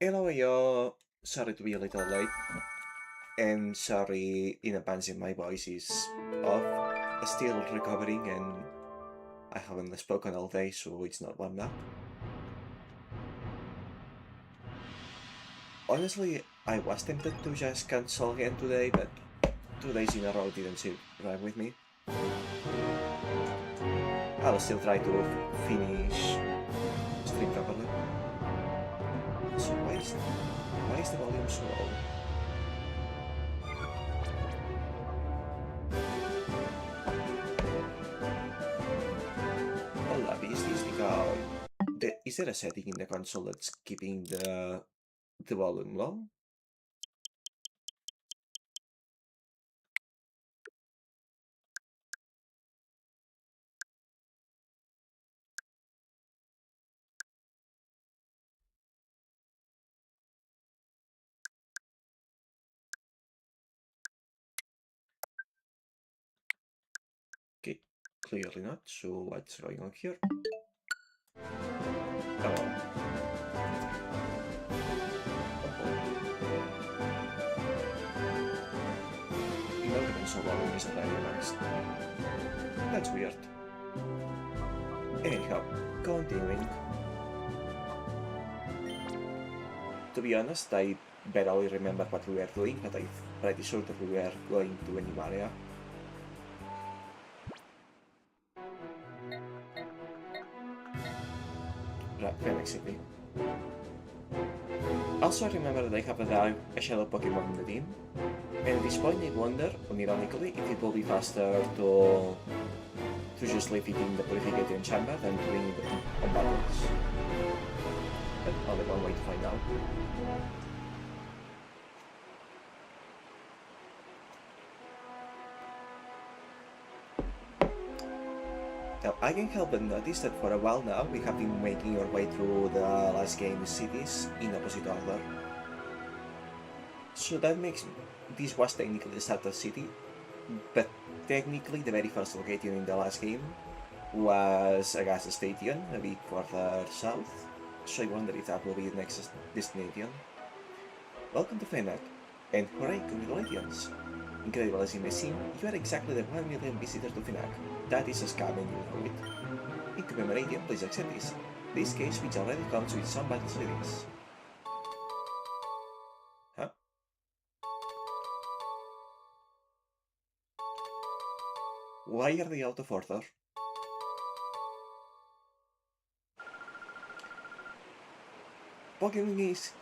Hello, sorry to be a little late, and sorry in advance if my voice is off. Still recovering, and I haven't spoken all day, so it's not warmed up. Honestly, I was tempted to just cancel again today, but 2 days in a row didn't sit right with me. I'll still try to finish stream properly. So why is the volume so low? Hola, is this is there a setting in the console that's keeping the volume low? Okay, clearly not. So what's going on here? Oh, no, the console volume is already maxed. That's weird. Anyhow, continuing. To be honest, I barely remember what we were doing, but I'm pretty sure that we were going to a new area. Right, Phoenix City. Also, I remember that I have a shadow Pokemon in the team, and at this point I wonder, unironically, if it will be faster to just leave it in the purification chamber than doing it on battles. But only one way to find out. Now, I can't help but notice that for a while now we have been making our way through the last game's cities in opposite order. So that makes this was technically the starter city, but technically the very first location in the last game was a gas station a bit further south, so I wonder if that will be the next destination. Welcome to Fenak, and hooray, congratulations! Incredible as it may seem, you are exactly the 1 million visitor to Fenak. That is a scam and you know it. In commemoration, please accept this. This case which already comes with some battle series. Huh? Why are they out of order? Pokemon games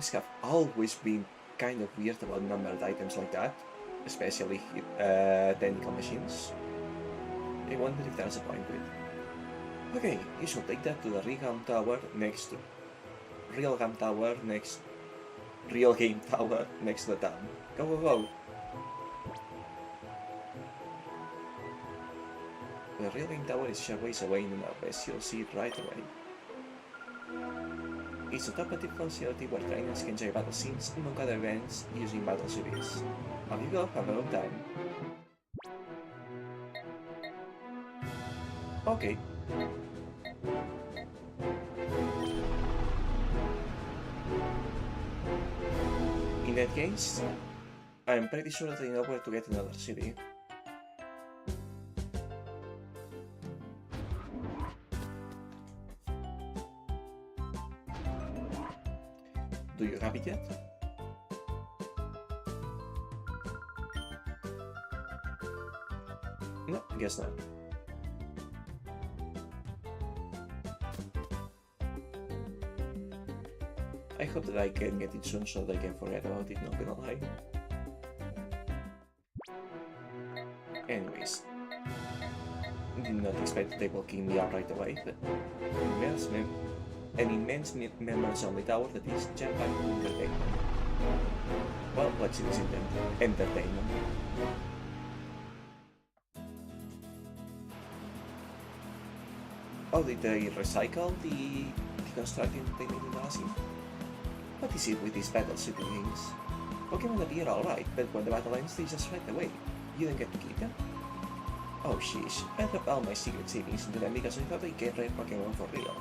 have always been kind of weird about numbered items like that, especially technical machines. I wonder if there's a point to it. Okay, you should take that to the Real Game Tower next to Real Game Tower next Real Game Tower next to the town. Go go go! The Real Game Tower is a ways away in the northwest, you'll see it right away. It's a top-tier facility where trainers can enjoy battle scenes among other events using battle series. Off you go, have a good time. Okay. In that case, I'm pretty sure that I know where to get another city. Do you have it yet? No, guess not. I hope that I can get it soon so that I can forget about it, not gonna lie. Anyways, did not expect that they will kill me out right away, but an immense members-only tower that is jam-packed with entertainment. Well, let's see this entertainment. Oh, did they recycle the constructing technique in the last game? What is it with these battle city things? Pokemon appear alright, but when the battle ends, they just fly away. You don't get to keep them? Oh sheesh, I dropped all my secret savings into them because I thought I'd get rare Pokemon for real.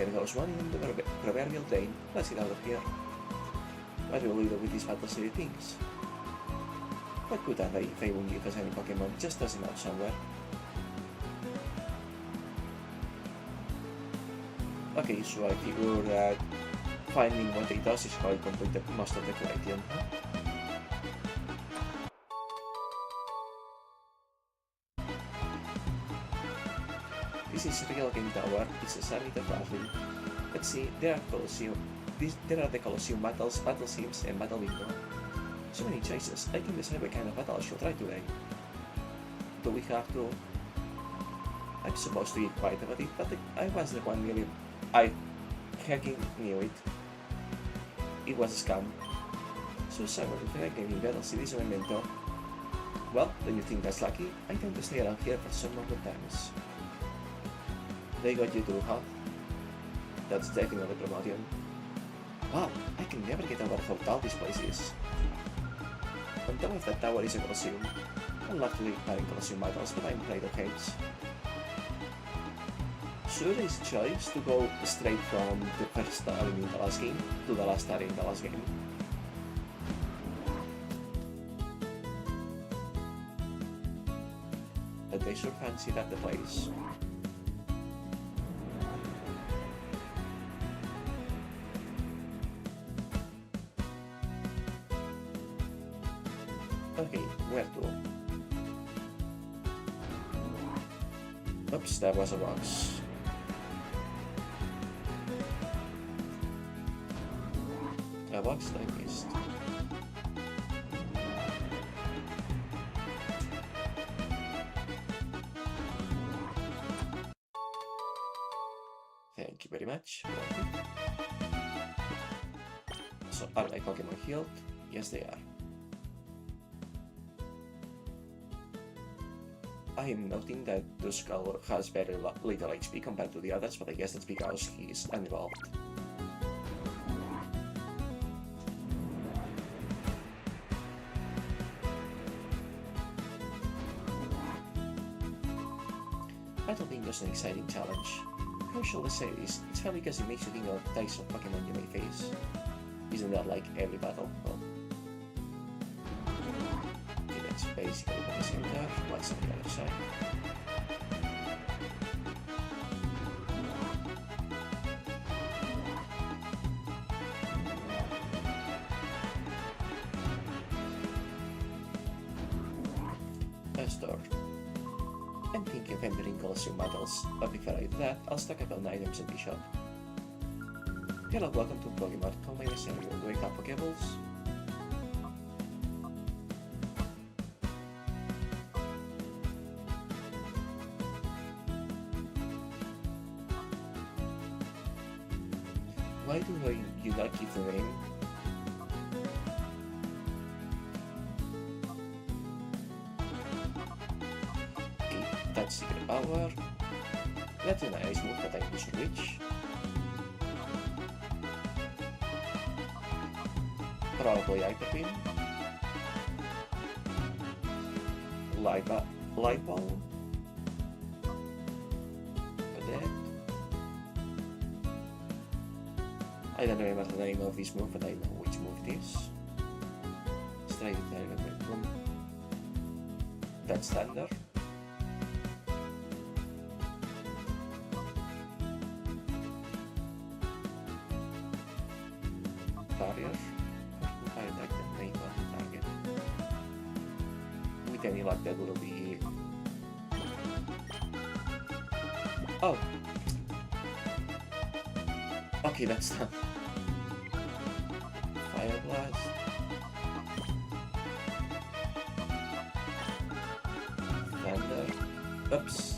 There goes one in the proverbial drain. Let's get out of here. What will we do with these Battle City things? What good are they if they won't give us any Pokemon? Just toss them out somewhere. Okay, so I figure that finding what it does is how I complete most of the collection, huh? This is Real Game Tower. It's a summit of Valley. Let's see, there are the Colosseum battles, battle sims, and battle bingo. So many choices. I can decide what kind of battle I should try today. Do we have to? I'm supposed to be quiet about it, but I was the one really. I hacking knew it. It was a scam. So someone if I can in Battle Cities or Memento. Well, do you think that's lucky? I tend to stay around here for some longer times. They got you too, huh? That's definitely promotion. Wow, I can never get over how tall this place is. On top of that tower is a Colosseum. I'd love to be playing Colosseum battles, but I'm afraid of heights. So there is a choice to go straight from the first arena in the last game to the last arena in the last game. But they sure fancied up the place. Okay, where to? Oops, that was a box. A box that I missed. Thank you very much. So, are my Pokemon healed? Yes, they are. I am noting that Duskull has very little HP compared to the others, but I guess that's because he's unevolved. Battle Bingo is an exciting challenge. How shall I say this? It's fun because it makes you think of the types of Pokemon you may face. Isn't that like every battle? Well, okay, that's basically what the same there. What's on the other side? A store. I'm thinking of entering Colosseum battles, but before I do that, I'll stock up on items at the shop. Hello, welcome to Pokemon. Come by the center, do I have Pokeballs? Why do you not keep the name? Okay, that's Secret Power. That's a nice move that I can switch. Probably Hyper Beam. Light Ball. Attack. I don't remember the name of this move, but I know which move it is. Strike target with boom. That's Thunder. Barrier. I attack the main one target. With any luck, that will be. Oh! Okay, that's done. Fire Blast. Thunder. Oops.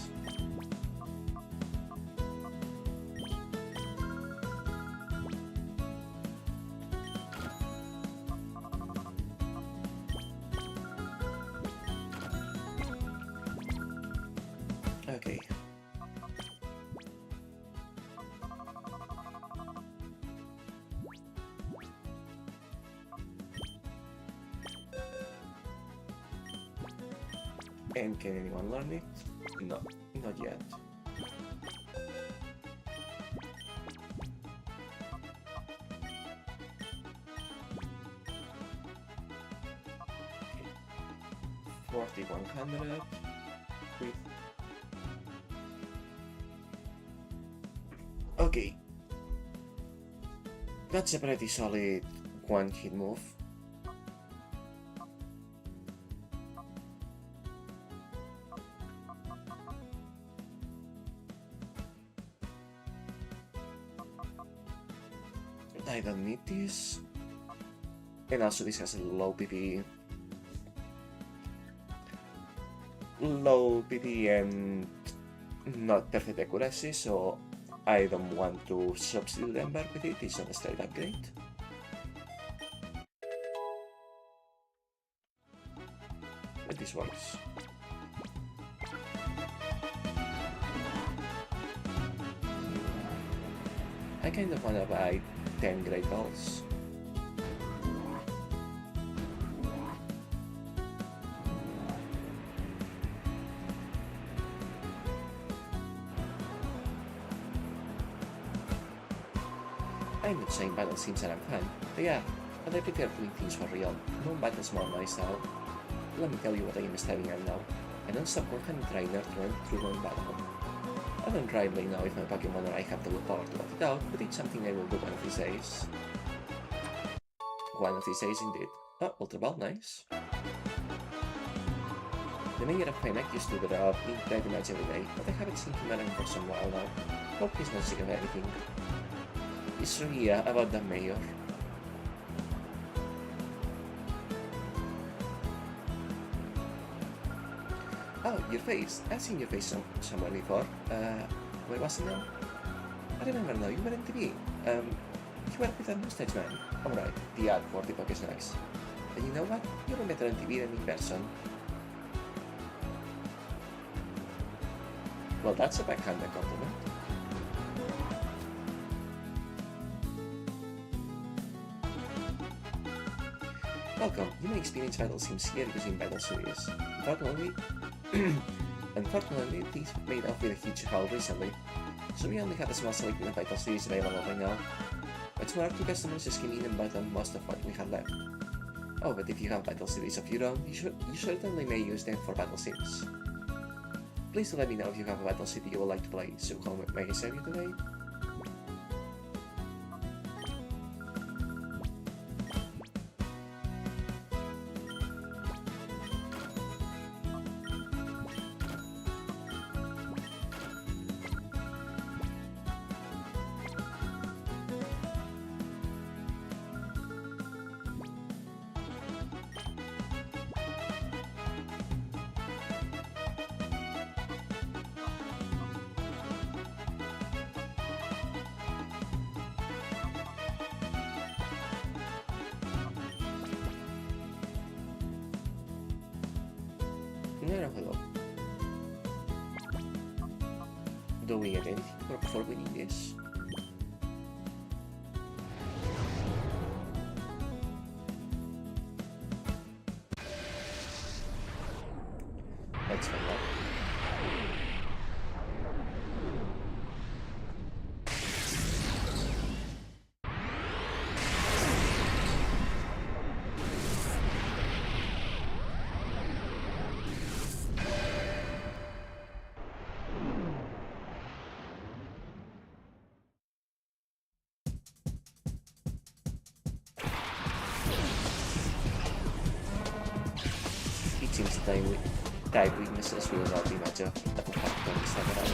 Okay. And can anyone learn it? No, not yet. 4100 with... Okay. That's a pretty solid one hit move. I don't need this. And also this has a low PP. Low PP and not perfect accuracy, so I don't want to substitute Ember with it. It's not a straight upgrade. But this works. I kind of want to buy 10 Great Balls. I'm not saying battle sims are unfun, they are, but I prefer doing things for real. No battles more my style. Let me tell you what I am staring at now. A non-stop 100 trainer through one battle. I don't drive right now if my Pokemon or I have the willpower to let it out, but it's something I will do one of these days. One of these days indeed. Oh, Ultra Ball, nice. The mayor of Payneck used to drop in pretty much every day, but I haven't seen him around for some while now. Hope he's not sick of anything. It's really about the mayor. Oh, your face. I've seen your face somewhere before. Where was it now? I remember now, you were on TV. You were with a mustache man. Alright, the ad for the Poké Snacks. And you know what? You were better on TV than in person. Well, that's a backhanded compliment. Welcome, you may experience battle sims here using battle series. Unfortunately, these made off with a huge haul recently, so we only have a small selection of battle series available right now. What's more, two customers just came in and bought most of what we had left. Oh, but if you have battle series of your own, you certainly may use them for battle sims. Please do let me know if you have a battle city you would like to play, so how may I serve you today? Hello. Do we get anything for winning this? Let's find out. It seems that type weaknesses will not be much of a factor this time around.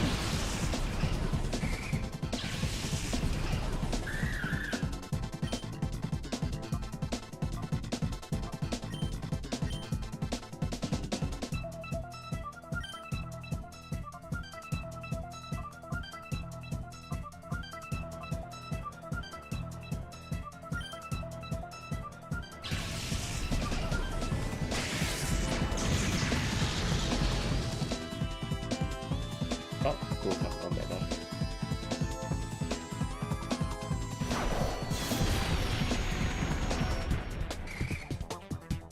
Oh, cool, have done better.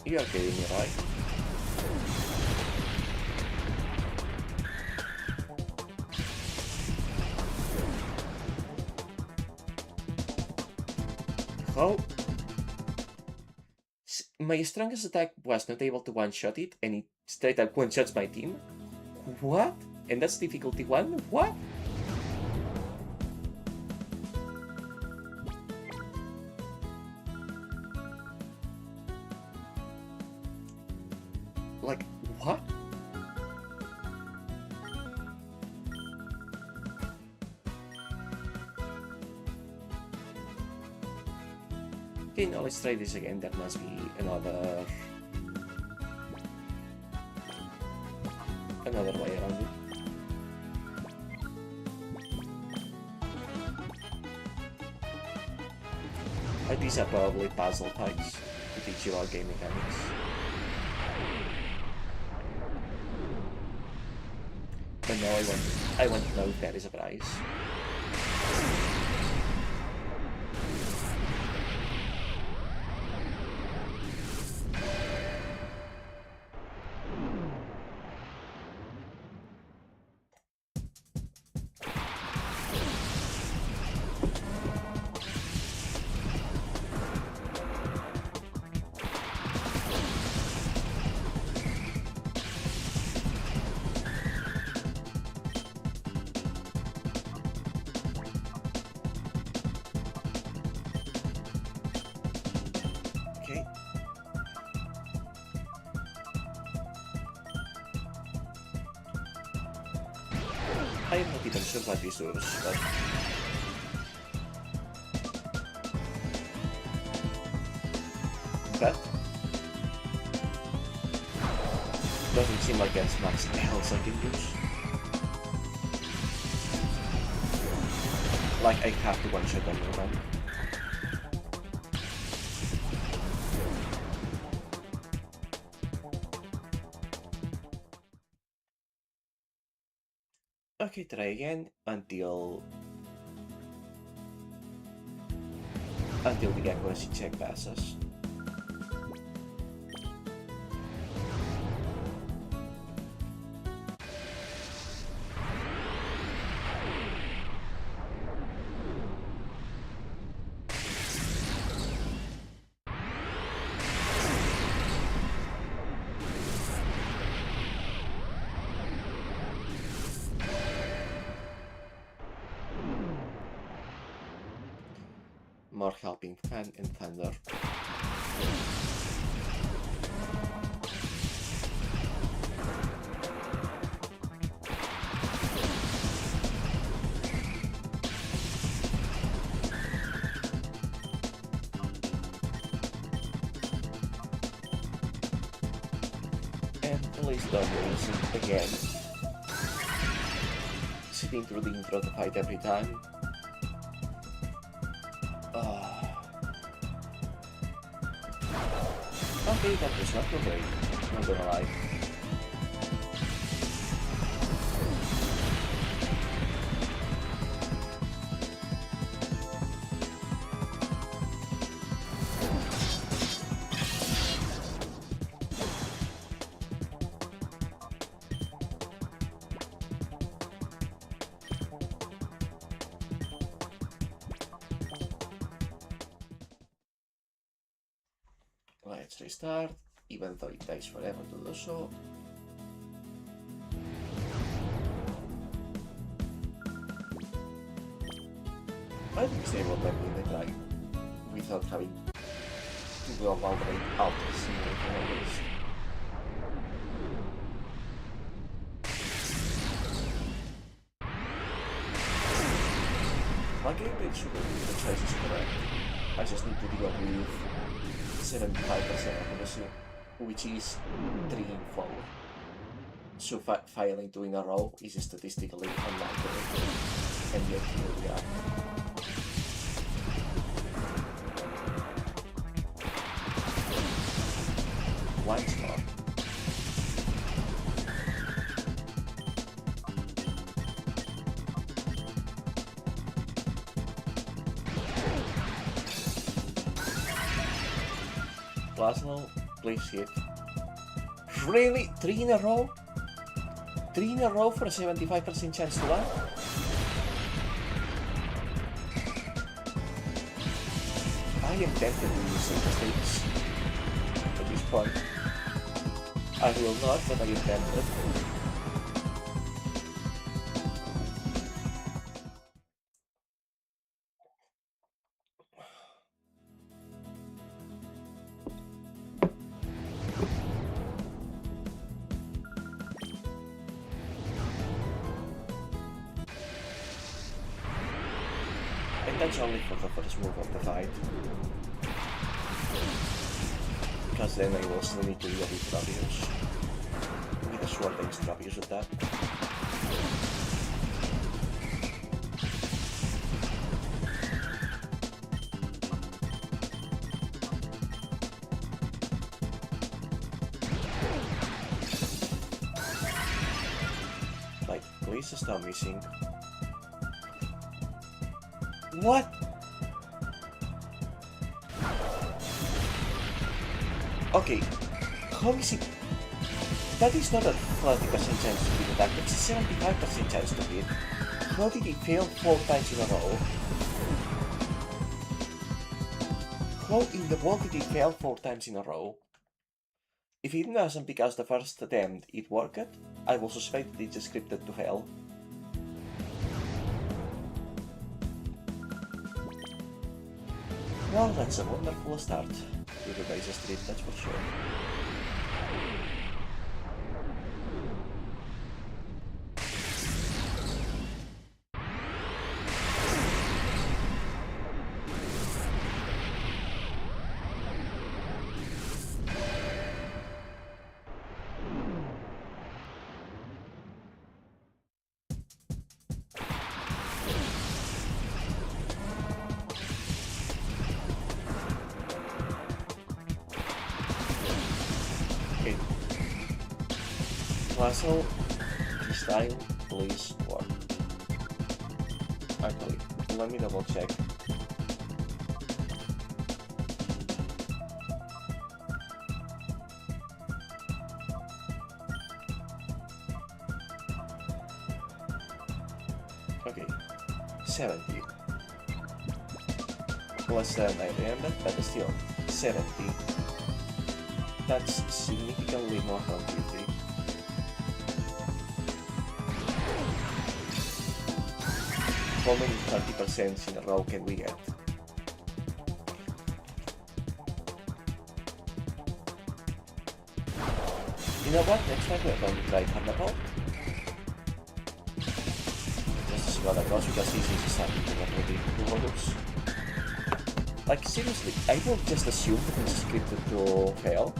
You are kidding me, right? How? My strongest attack was not able to one-shot it, and it Straight up one-shots my team? What? And that's difficulty 1? What? Like, what? Okay, now let's try this again. That must be another way around it. These are probably puzzle types to teach you about game mechanics. But no, I want to know if that is a prize. I am not even sure what this does, but doesn't seem like there's much else I can use. Like I have to one-shot on your man. Okay, try again until the accuracy check passes. More helping fan and thunder. And at least double again. Sitting through the intro to fight every time. Okay, that was not too great, not gonna lie. Let's restart, even though it takes forever to do so. I think they will let me the guy without having to go about it out of the simulator at least. My gameplay should be the choice is correct. I just need to deal with 75% accuracy, which is 3 in 4. So failing 2 in a row is statistically unlikely, and yet here we are. Once more. Plasma, please hit. Really? 3 in a row? 3 in a row for a 75% chance to land? I am tempted to use the stakes at this point. I will not, but I am tempted. And that's only for the first move of the fight. Because then I will still need to deal with Trapius. With a sword against Trapius with that. Like, please stop missing. What? Okay, how is it? That is not a 30% chance to beat attack, it's a 75% chance to beat. How did he fail 4 times in a row? How in the world did he fail 4 times in a row? If it wasn't because the first attempt it worked, I will suspect that it's scripted to fail. Well, that's a wonderful start to the base street, that's for sure. Muscle, style, please work. Actually, let me double check. Okay, 70. Less than I remember, but still, 70. That's significantly more than 50. How many 30% in a row can we get? You know what, next time we're going to try Carnival. Just to see how that goes, because this is starting to get really close. Like, seriously, I would just assume that it's scripted to fail,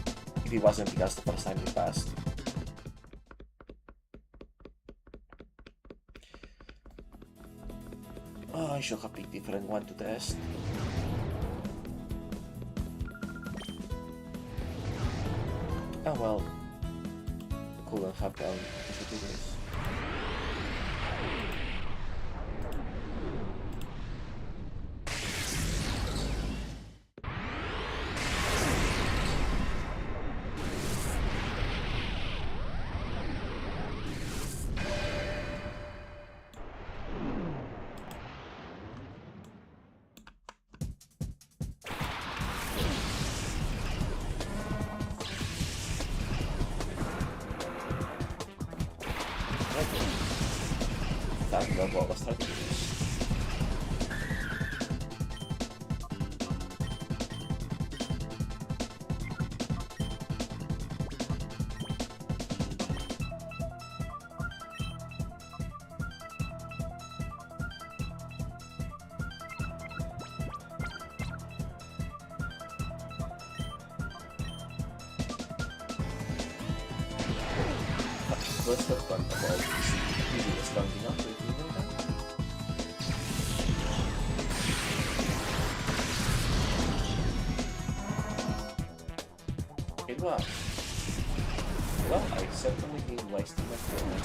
if it wasn't because the first time we passed. Oh, I should have picked a different one to test. Oh well. Couldn't have done if it is. Well, let's try to do this. First up, about this is strong enough to know that. It was. Well, I certainly been wasting my time.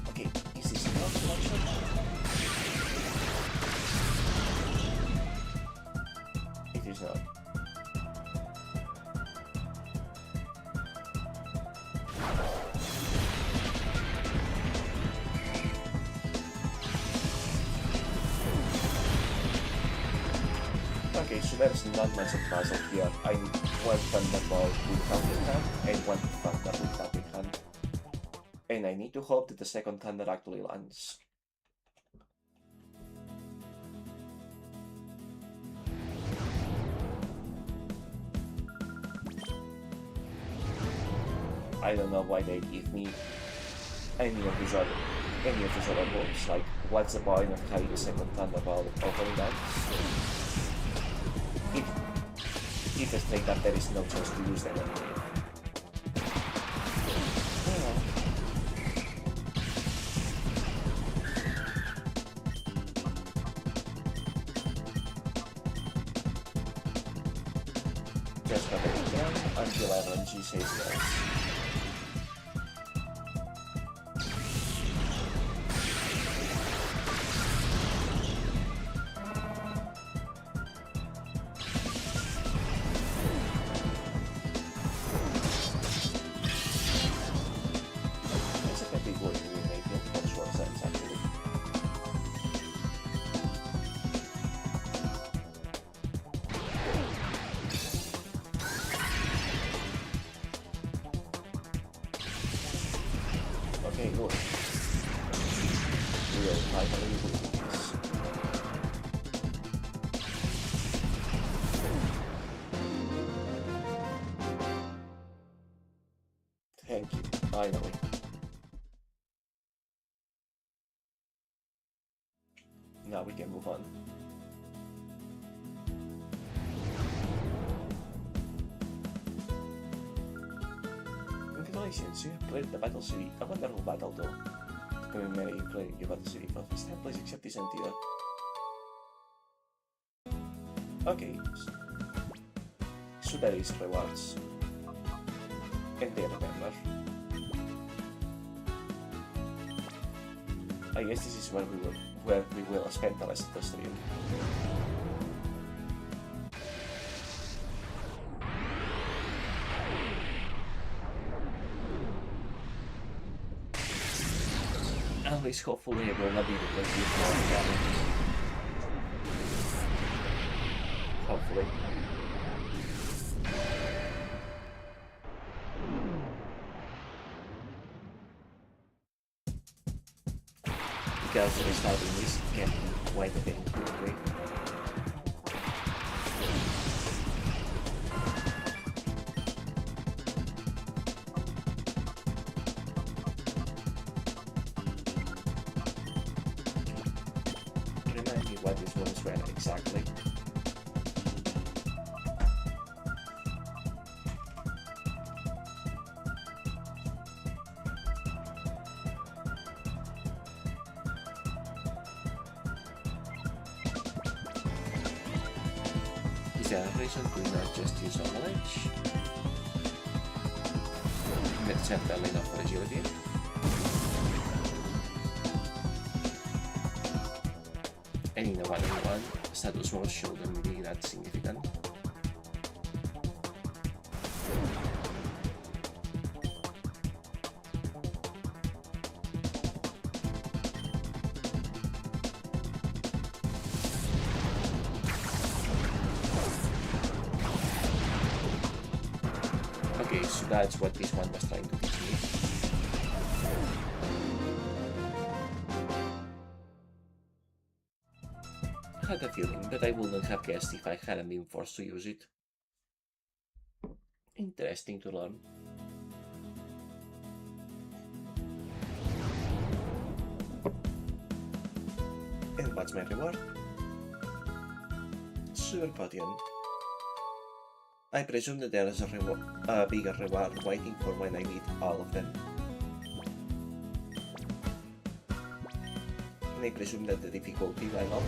Okay, is this not much? It is not. Okay, so there's not much of puzzle here. I need one Thunderbolt with Helping Hand and one Thunder with Helping Hand. And I need to hope that the second Thunder actually lands. I don't know why they give me any of these other moves. Like, what's the point of having a second Thunderbolt opening lands? If it's like that, there is no chance to use them anyway. Just got it down until RNG says yes. Okay, good. We will finally do this. Thank you, finally. Now we can move on. Congratulations, you have cleared the Battle City. A wonderful battle though. Commemorating you clearing your Battle City for the first time, please accept this antidote. Okay. So there is rewards. And they remember. I guess this is where we will spend the rest of the stream. At least hopefully it will not be the more damage. Hopefully. Because restarting this can be quite a bit quickly. Remind me what these ones were exactly. Is there a reason to not just use knowledge? That's certainly enough for agility. And in the 1-on-1, status won't show them being that significant. Okay, so that's what this one was trying to teach me. I had a feeling that I would not have guessed if I hadn't been forced to use it. Interesting to learn. And what's my reward? Super Potion. I presume that there is a bigger reward waiting for when I meet all of them. And I presume that the difficulty level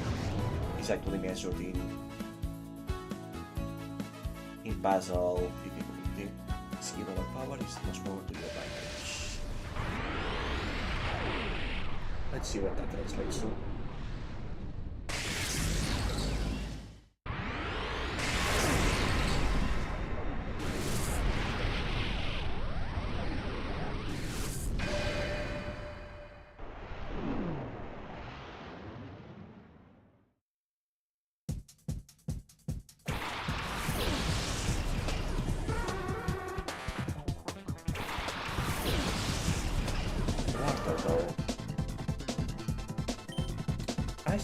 is actually measured in puzzle difficulty. Skill over power is much more to your advantage. Let's see what that translates to.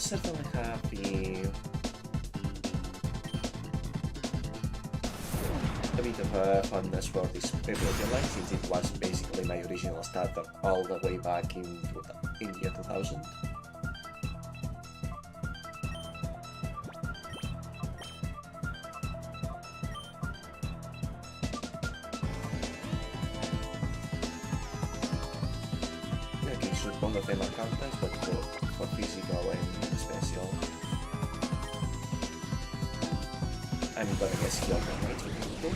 certainly happy. A bit of a fondness for this Bibliothek line since it was basically my original starter all the way back in year 2000. Okay, so both of them are counters, but for physical and special. I'm gonna guess he alternates between the two.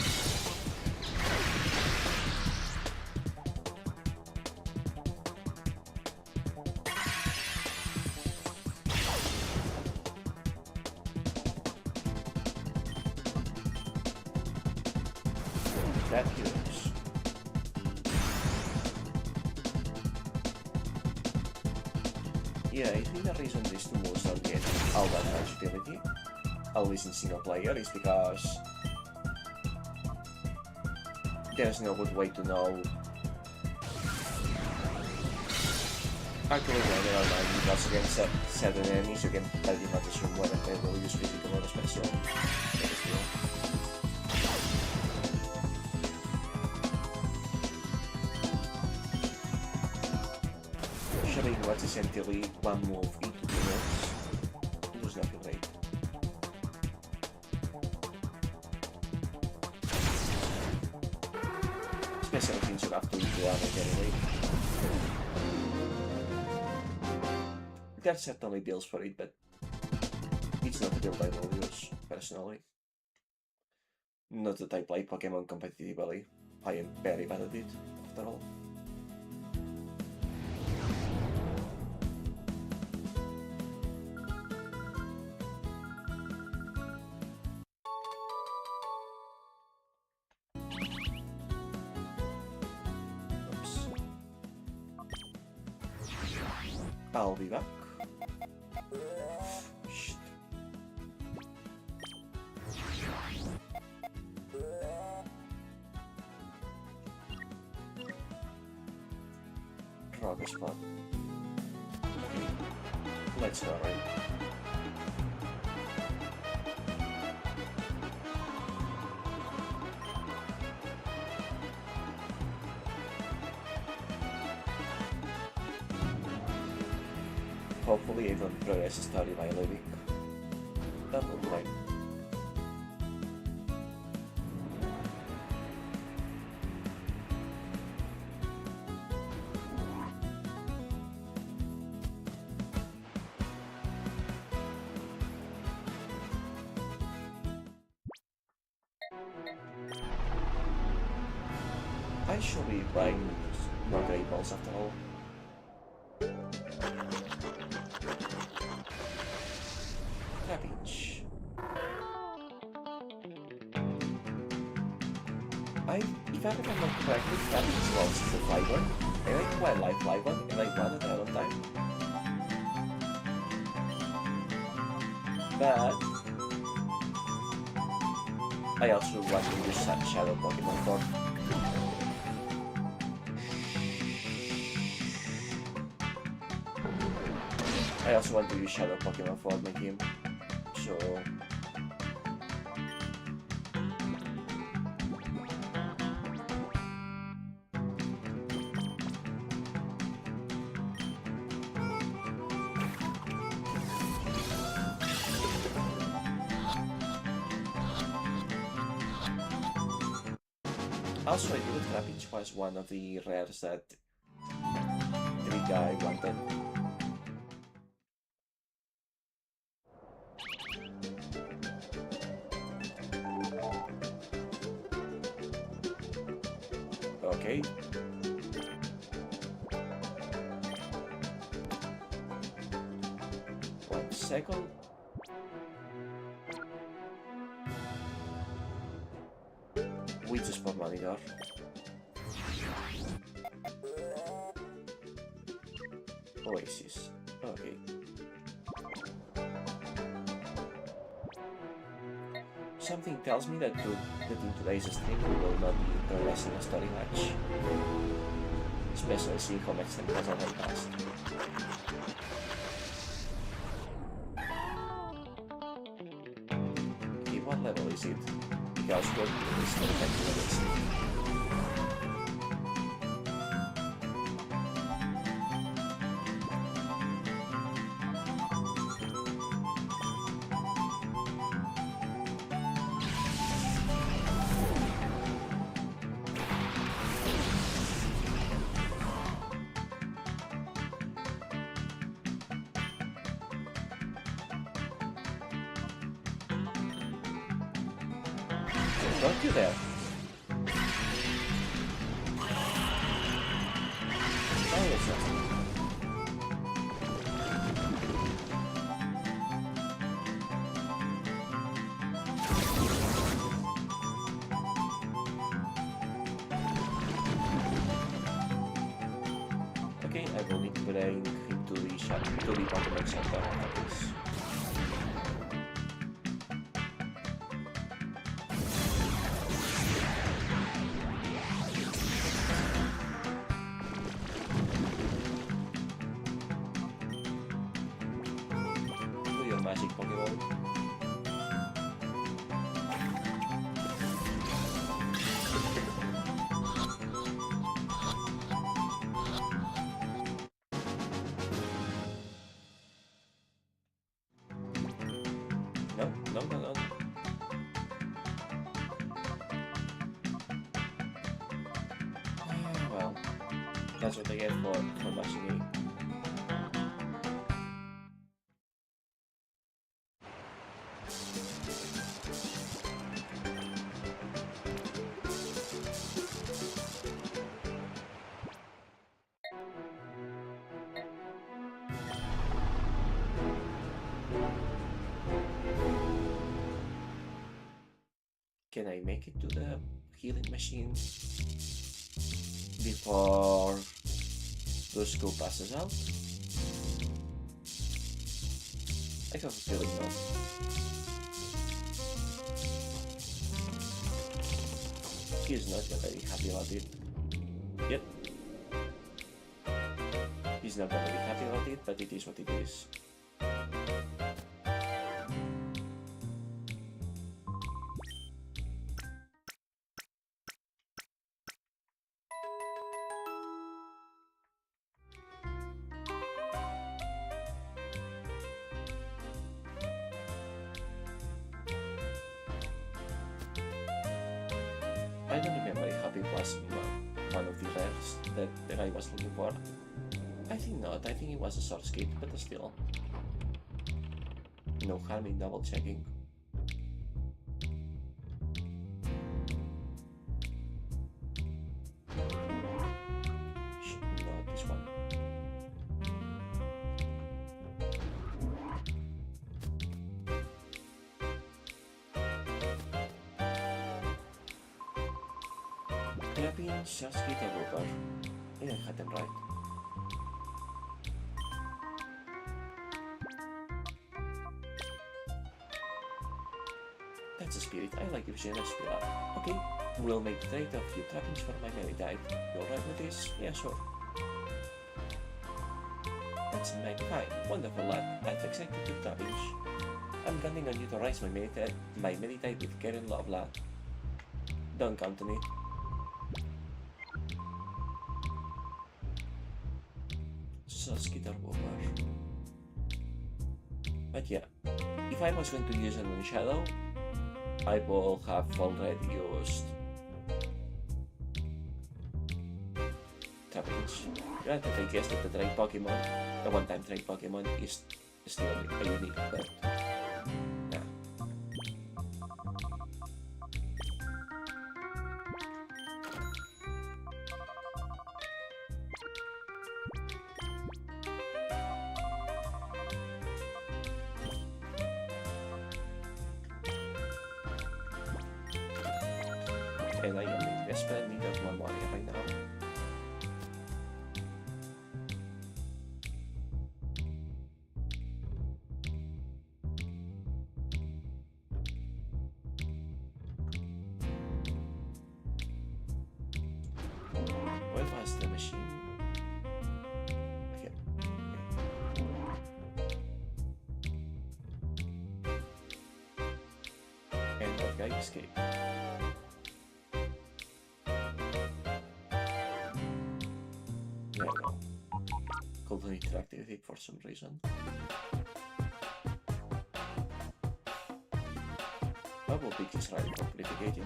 That heals. Yeah, I think the reason these two moves don't get all that much utility, at least in single player, is because there's no good way to know actually whether or not you also get certain enemies, you can pretty much assume whether they will use physical or special. Showing what's essentially one move into the moves, lose nothing rate. Special things you have to eat damage anyway. There are certainly builds for it, but it's not a build I will use, personally. Not that I play Pokemon competitively. I am very bad at it, after all. Oops. I'll be back. Shit. Rock spot. Okay. Let's go, right? Hopefully I don't progress the story by living. That would be fine. I should be buying more great balls after all. Cabbage. If I remember correctly, cabbage was the flavor. I like wildlife flavor, and I wanted that all the time. But I also want to use Shadow Pokemon for. I also want to use Shadow Pokemon for my team, so also I believe Trapinch was one of the rares that the guy wanted. Okay. One second. We just put monitor. Oasis. Okay. Something tells me that in today's stream we will not be progressing a story much. Especially seeing how much time has already passed. is it, because GoD is not effective against it. Don't you dare. Oh, it's not. Okay, I will need to bring him to the Pokemon Center after this. Magic Pokemon. No. Well, that's what they get for matching me. Can I make it to the healing machine before Dusko passes out? I have a feeling no. He's not very happy about it. Yep. He's not very happy about it, but it is what it is. I don't remember if it was one of the rares that I was looking for. I think not, I think it was a source kit, but still. No harm in double checking. Not this one. Grabbing source kit or Rupert. Yeah, I had them right. That's a spirit, I like your generous pillar. Okay, we'll make the trade of few trappings for my Meditite. You alright with this? Yeah, sure. That's magnified. Wonderful luck. I've accepted your trappings. I'm counting on you to raise my Meditite with care and love, lad. Don't count on it. Skitter Whopper. But yeah, if I was going to use it on Shadow, I will have already used Trappings. Granted, I guess that the trade Pokemon, the one-time trade Pokemon, is still a unique, but yeah. And I am desperate in need of more money right now. Where was the machine? Okay. And that guy I escape? There we go. Golden interactivity for some reason. I will pick this right for purification.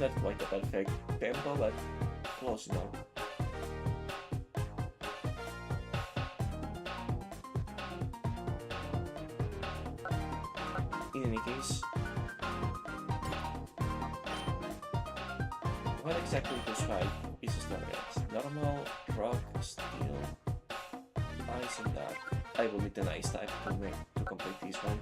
Not quite the perfect tempo, but close enough. In any case, what exactly to strike is stronger? Normal, rock, steel, ice and dark. I will need an ice type to complete this one.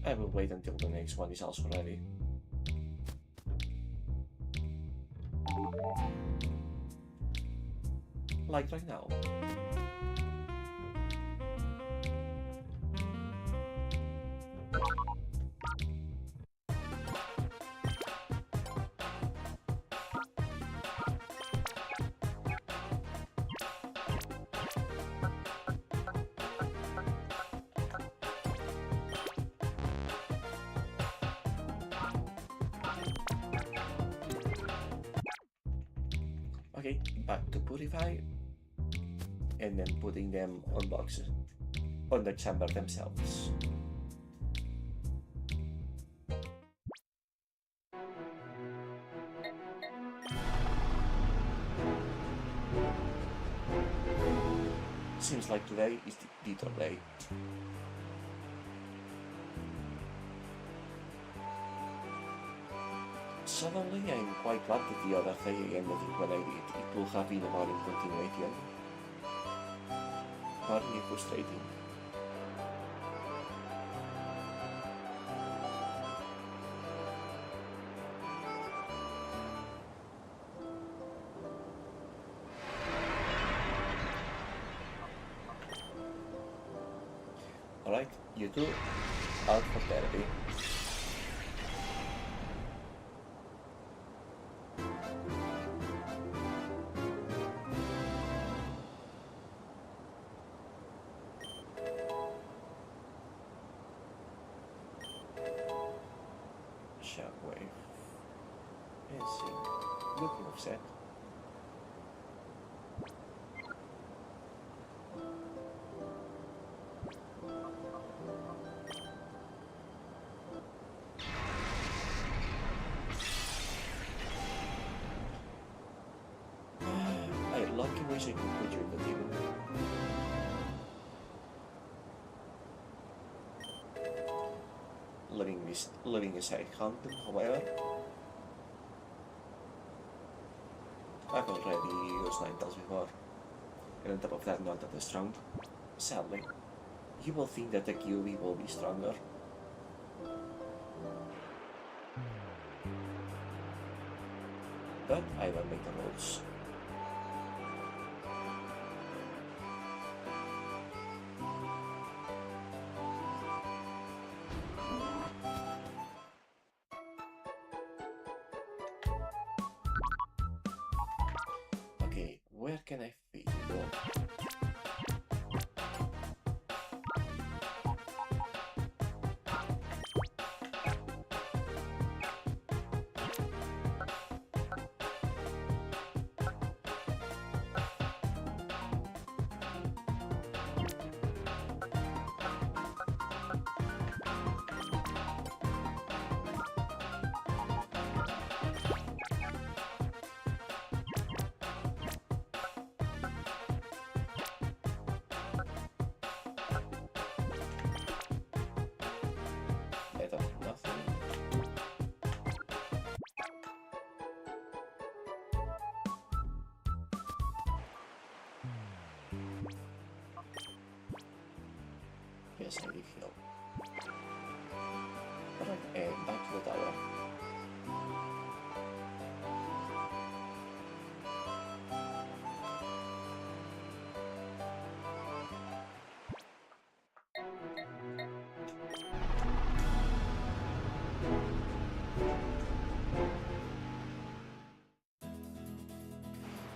I will wait until the next one is also ready. Like right now. Okay, back to purify, and then putting them on boxes, on the chamber themselves. Seems like today is the detour day. Suddenly, I'm quite glad that the other day again, I think when I did, it will have been a boring continuation. Boring and frustrating. Alright, you two, out for therapy. Shockwave. And sync. Looking offset. I lucky wish I could put you in the team. Leaving aside Hampton, however, I've already used 9 tails before, and on top of that not that strong. Sadly, you will think that the QB will be stronger. But I will make the rules. Okay, where can I fit you all? Yes, I did heal. Alright, and back to the tower.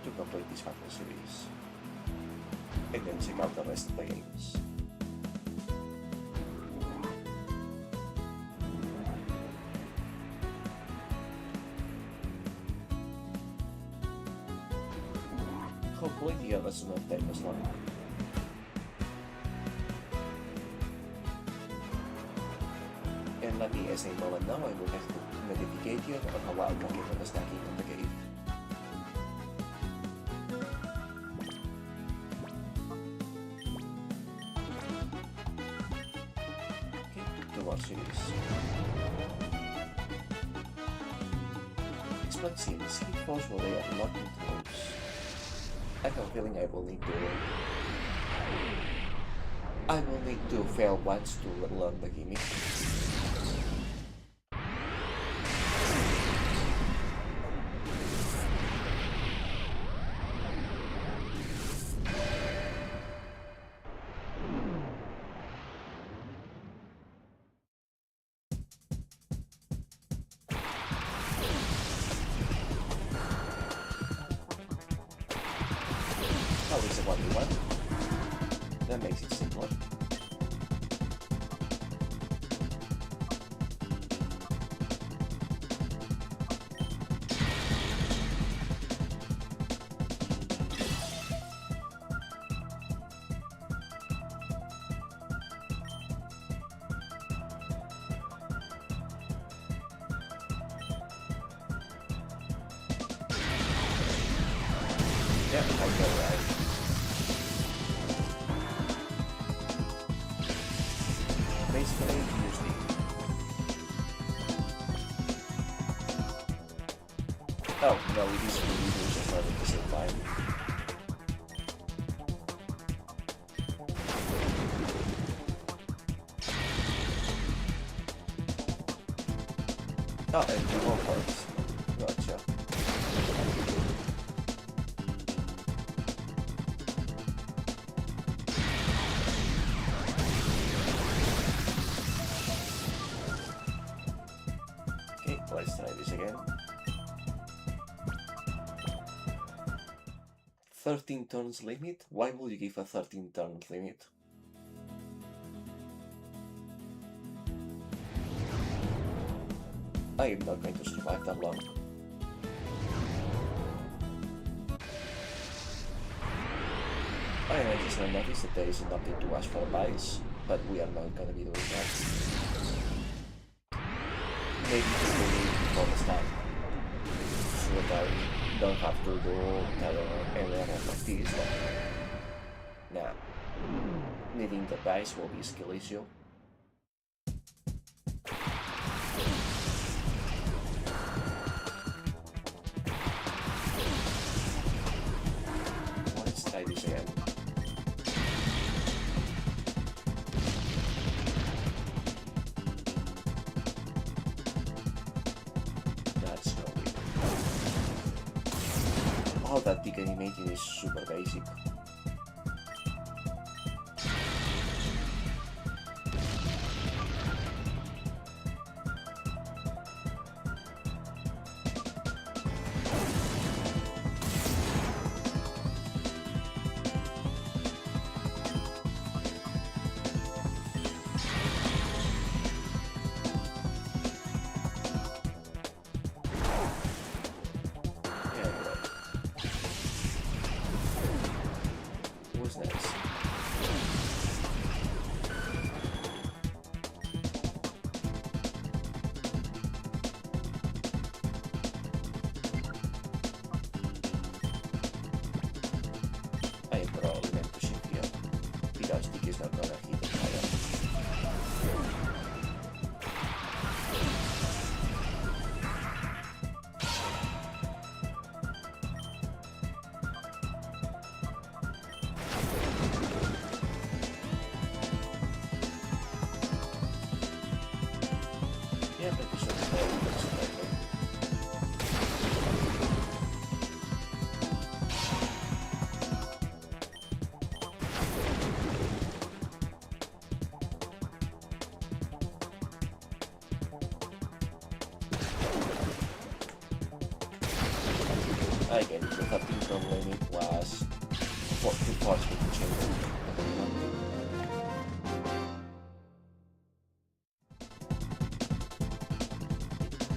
To complete this battle series, and then check out the rest of the games. Hopefully the others will not take as long. And let me as a moment now, I will have the notification on a wild Pokemon is stacking on the cave. Okay, 2 more series. Explain series, hit force will lay a lot into those. I have a feeling I will need to fail once to learn the gimmick. Oh, it's a 1v1. That makes it simpler. Yeah, I know, right? Basically, usually. Oh, no, it is really just not at the same time. Oh, and two more parts. Gotcha. Okay, let's try this again. 13 turns limit? Why would you give a 13 turns limit? I am not going to survive that long. I just noticed that there is an update to ask for buys, but we are not going to be doing that. Maybe this will be before the start, so that I don't have to do any error like this. Nah, needing the buys will be a skill issue. Let's try this again. That's no way. Oh, that big animating is super basic. Yeah, but this one's better. Again, the 13 from limit was too fast with the chamber.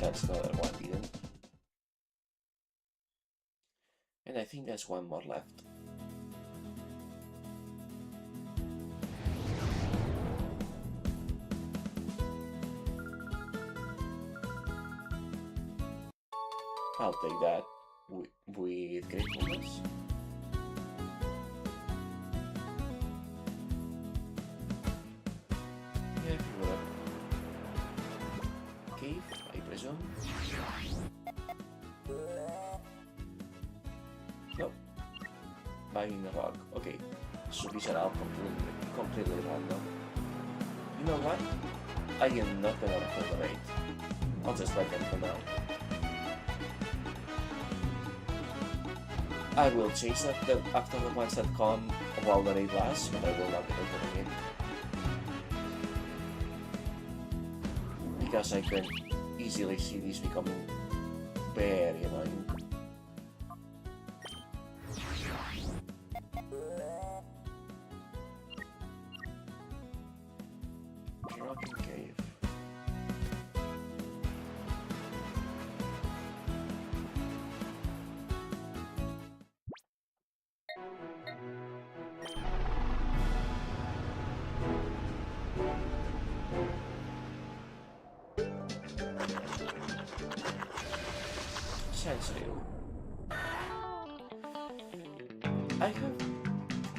That's another one didn't. And I think there's one more left. I'll take that with gratefulness. Yeah, cave, I presume. Nope. Buying a rock. Okay. So these are all completely random. You know what? I am not gonna hold the rate. I'll just let them come out. I will chase after the ones that come while the raid lasts, but I will not be returning it. Because I can easily see these becoming very annoying. Rocking cave. Sensitive.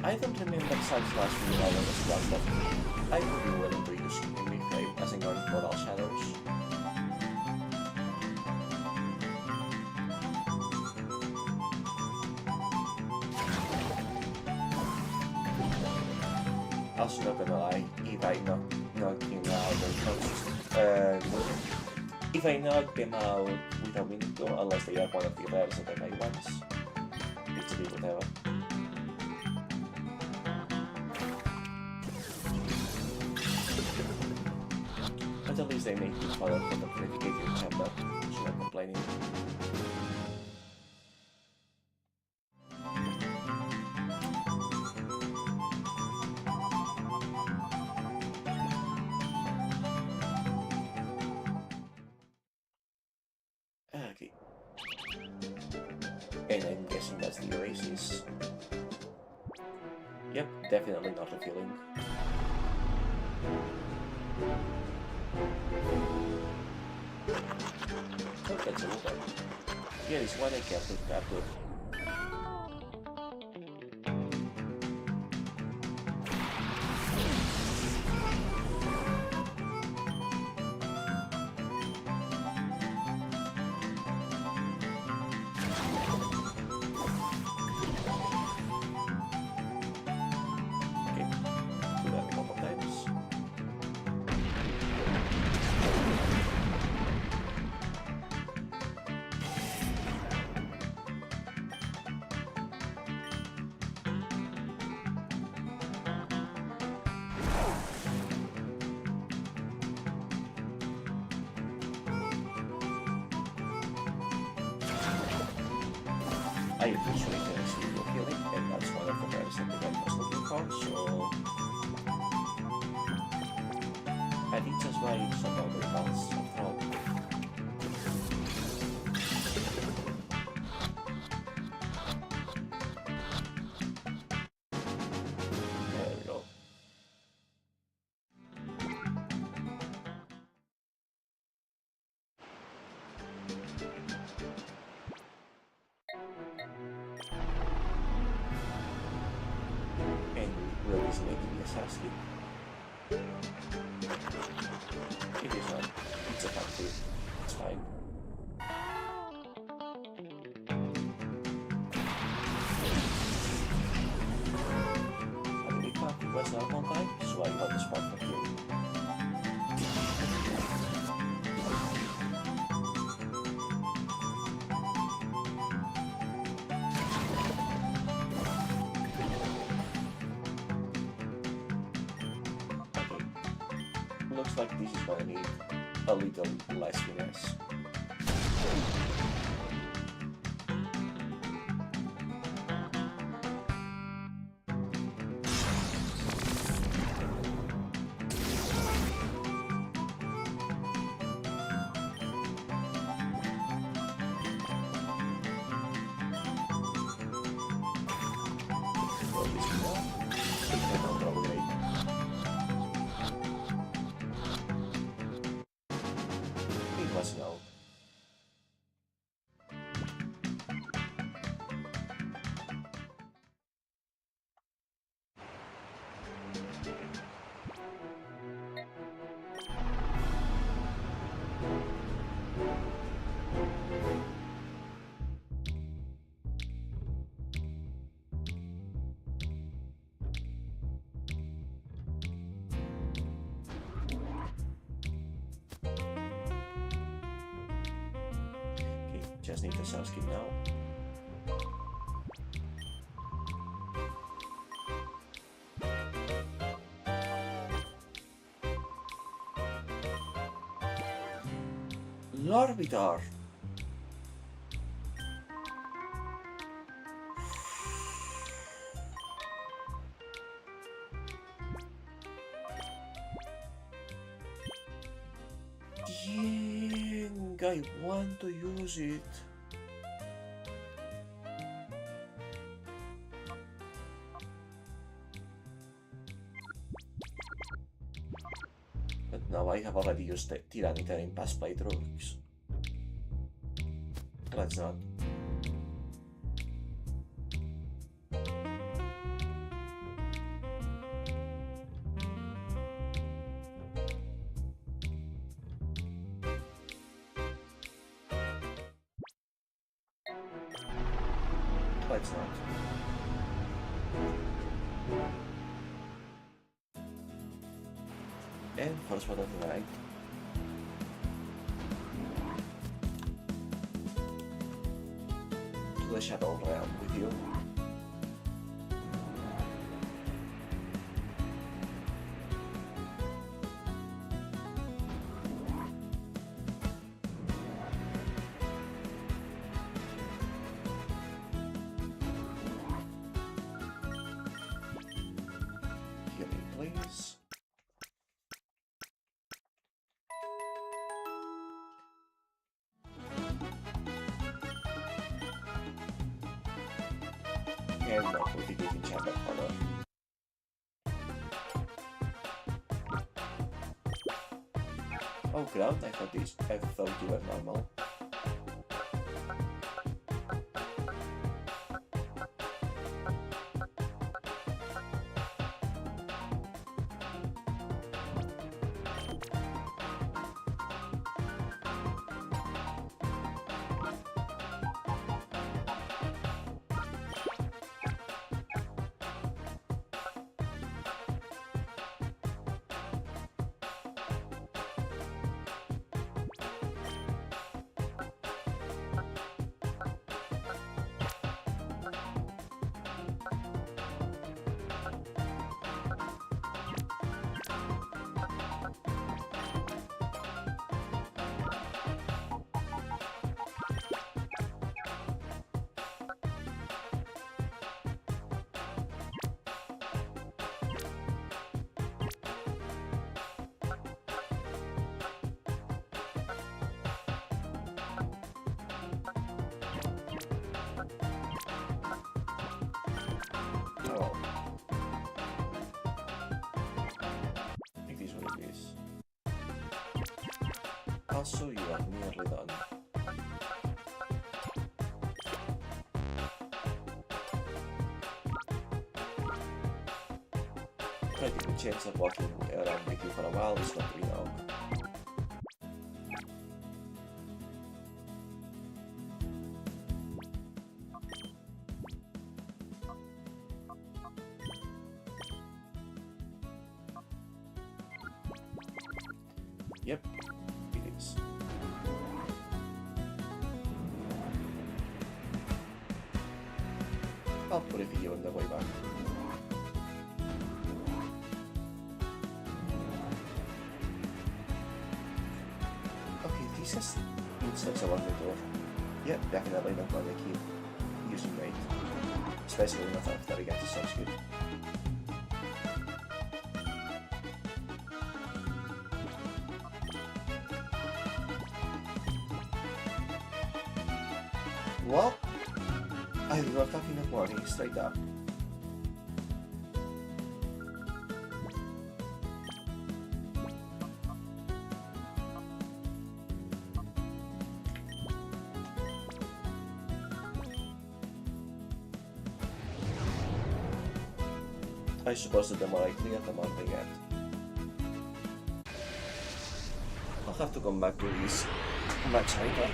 I don't remember such last video I was well, but I would be willing to use Grave as a guard for all shadows. Also not gonna lie, if I knock him out if I knock them out with a window, unless they are one of the rares that I might ones, it's a bit whatever. But at least they make me follow for the purificated chamber, so I'm complaining. Okay. And I'm guessing that's the oasis. Yep, definitely not revealing. Oh, that's a woman. Yeah, this one I captured. I appreciate the receivable healing, and that's one of the rares that the game was looking for, so I think just by some other balance after all. There we go. Will this lady be assassin? It is not. It's a factory. It's fine. I believe factory was normal time, so I got the spot for here. like this is gonna need a little less finesse. Just need the sell skip now. L'Orbitor! Dang, I want to use it. But now I have already used the Tyranitar in past playthroughs. Let's not. Let's not. And first one of the night. To the Shadow Realm with you. Please. And not with the good enchantment corner. Oh ground, I thought you were normal. Oh. It is what it is. Also, you are nearly done. Try to good chance of walking around with you for a while is not really long. Yep, it is. I'll put a video on the way back. just such a lovely door. Yeah, definitely not gonna keep using rate. Especially not after I get to such good. Well, I love talking in the morning, straight up. I suppose that the more I clear, the more I get. I'll have to come back to this much later.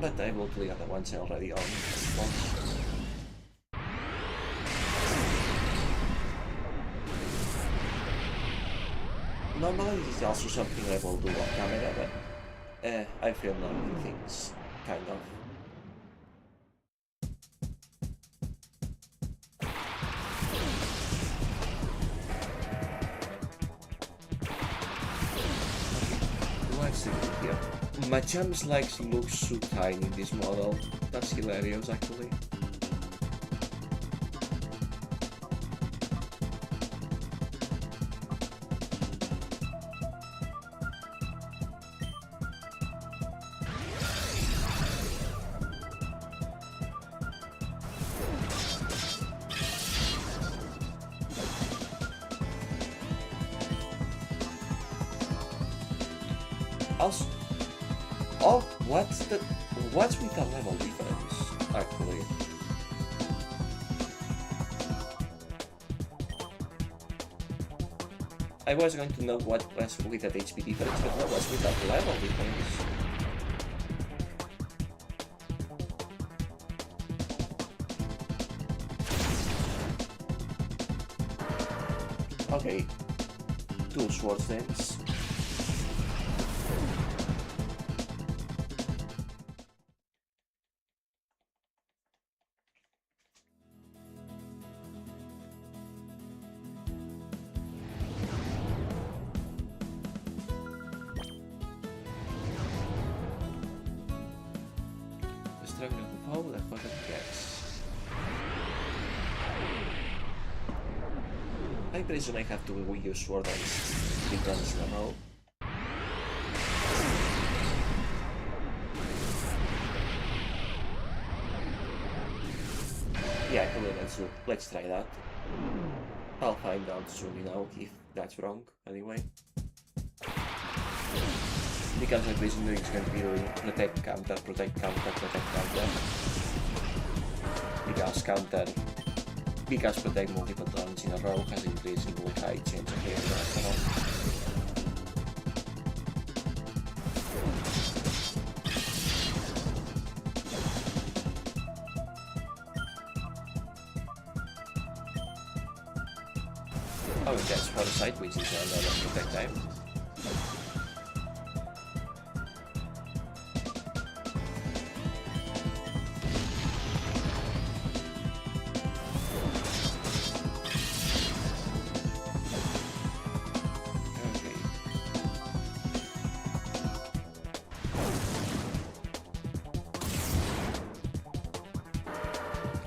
But I will clear the ones I already own, of course. Normally this is also something I will do off camera, but I feel knowing things, kind of. Here. My Cham's legs look so tiny in this model. That's hilarious, actually. Also, oh, what's with the level difference, actually? I was going to know what was with that HP difference, but what was with that level difference? Okay, 2 swords dance. I presume I have to use sword and 3 turns in a row. Yeah, come on, let's try that. I'll find out soon enough if that's wrong, anyway. Because I presume it's going to be protect, counter, protect, counter, protect, counter. Because protect multiple turns in a row has increasingly high chance of hitting after all. Oh, that's for the side, which is another protect time.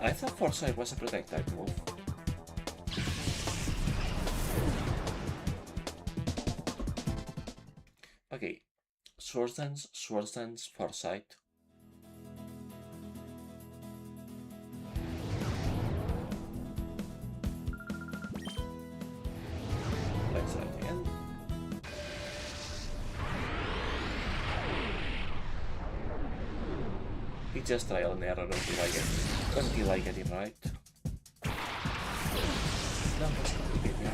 I thought Foresight was a protect type move. Okay, Sword Dance, Foresight. Let's try it again. It's just trial and error until I get it right. No, that's completely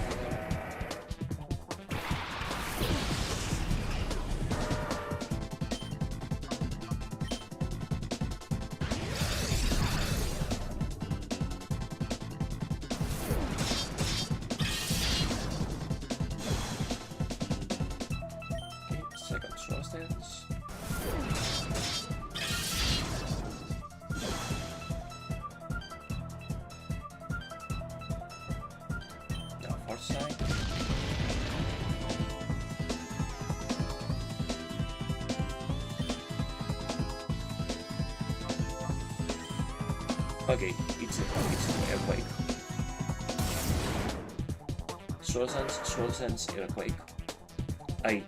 okay, second sword stance. Foresight. Okay, it's an earthquake. Soul Sense earthquake. I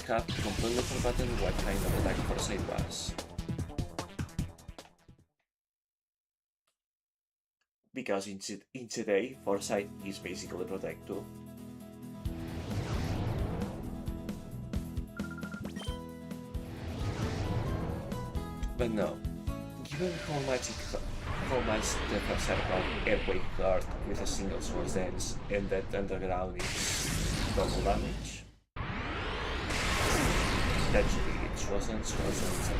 have completely forgotten what kind of attack foresight was. Because in today, foresight is basically protect too. But no, given how much the first aircraft earthquake hurt with a single Soul Sense and that underground is double damage, that should be it. Soul Sense something.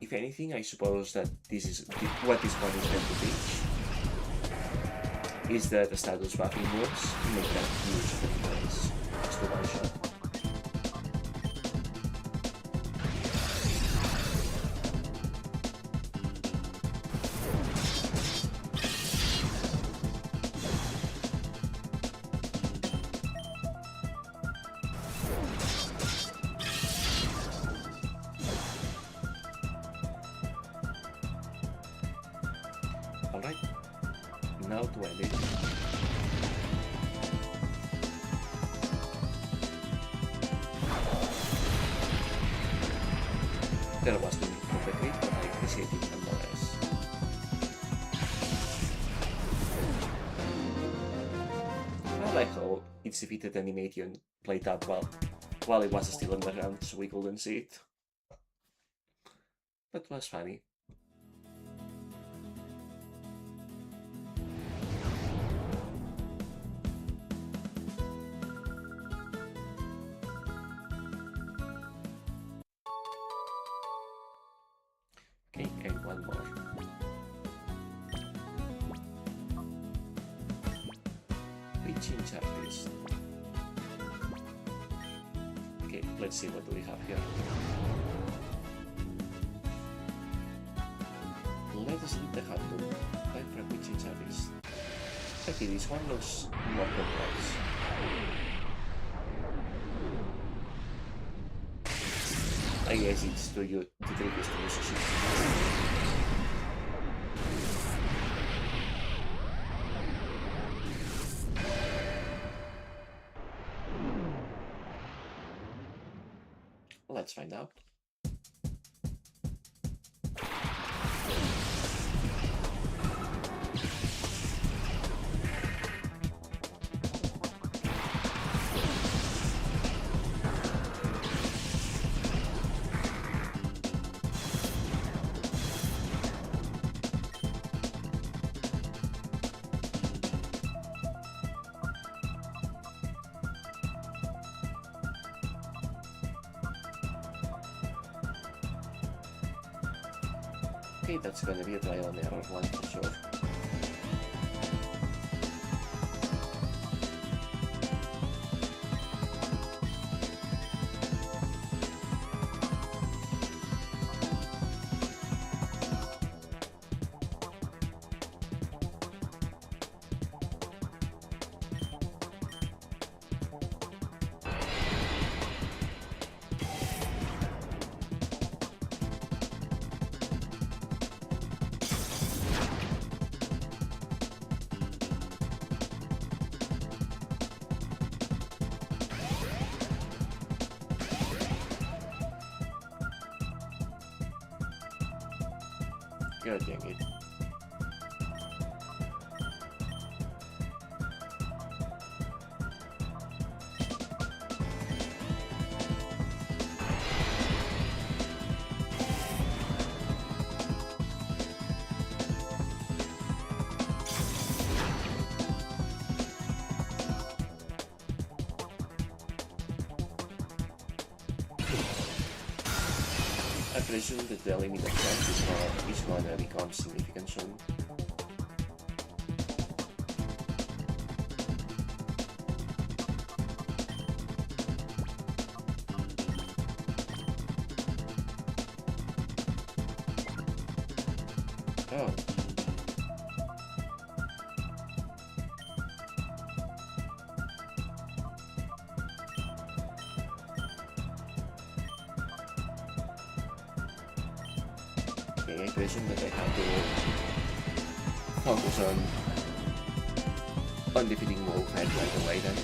If anything, I suppose that this is what this one is meant to teach, is that the status buffing moves make that huge of a difference just to one shot. Alright, now to end it. There was the need for the crit, but I appreciate it nonetheless. I like how its defeated animation played out well, while it was still underground so we couldn't see it. That was funny. Okay, and one more. Change artist. Okay, let's see what do we have here. Let us leave the hat to find for a quick change artist. Okay, this one looks more complex. I guess it's to you the trick is to use a shift. Let's find out. Okay, that's gonna be a trial and error one for sure. God dang it. I presume that the limit of time is gonna become significant soon. Oh. vision, but I have to focus on defeating Wolfhead right away then.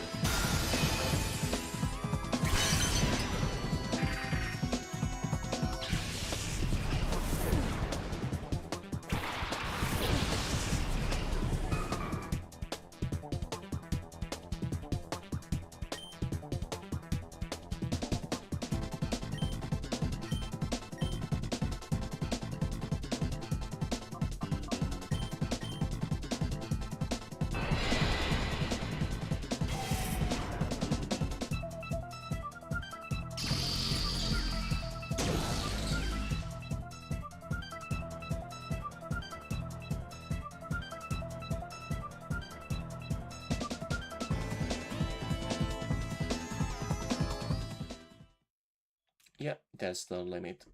Yeah, that's the limit.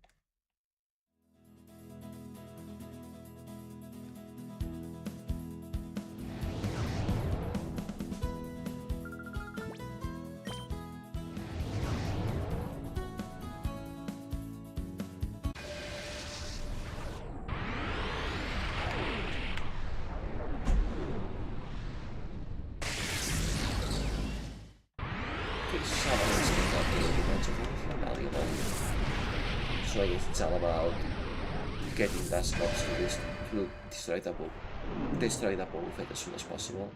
So I guess it's all about getting Dusclops to destroy the Wolfhead as soon as possible.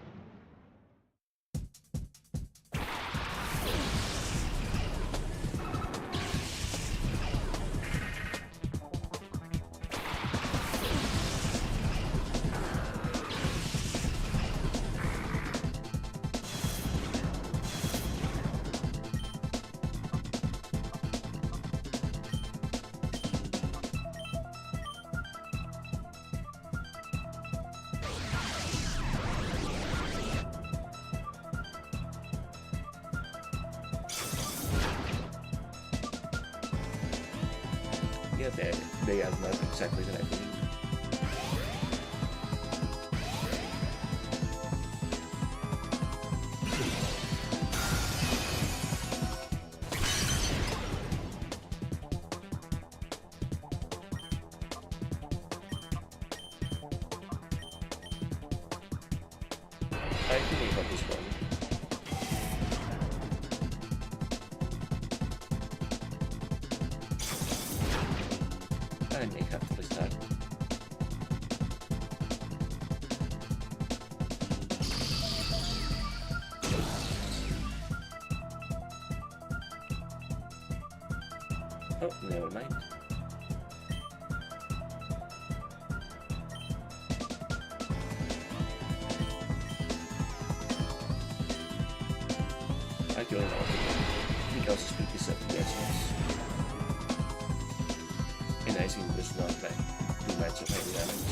Yeah, they are not exactly the right thing. I think I got this one. I may have to restart. Oh, never mind. I don't know because speed is up to essence. And I think does not like too much of heavy damage.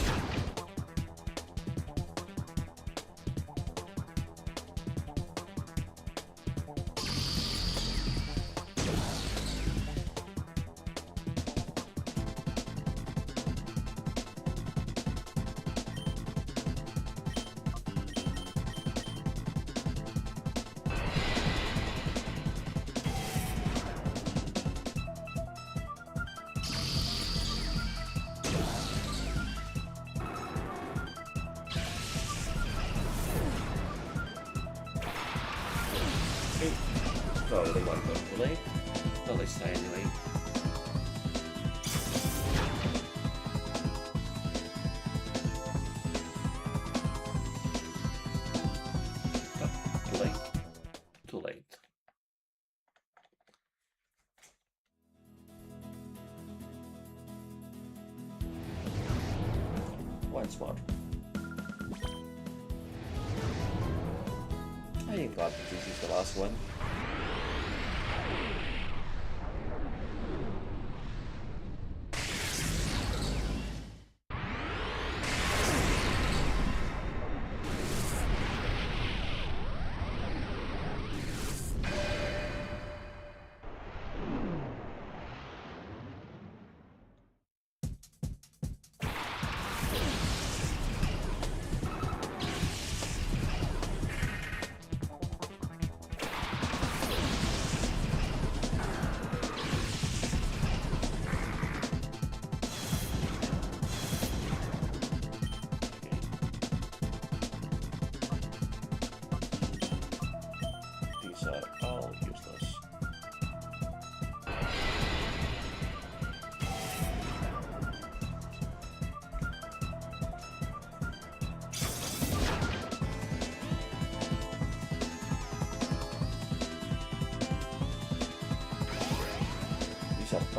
Probably one more delay, but let's try anyway. Oh, too late. Too late. Once more. I ain't glad that this is the last one.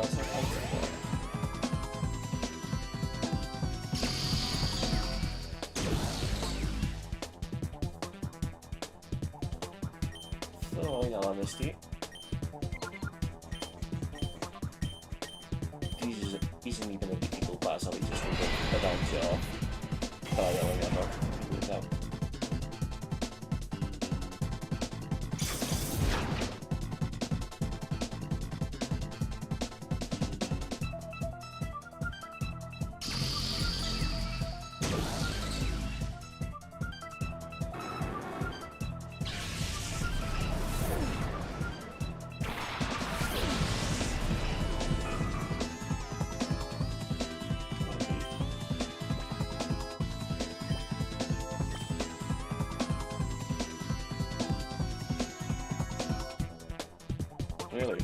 pasa algo. So, in all honesty, this isn't even a difficult puzzle, it's just a down job. But yeah, whatever, figure it out. Really?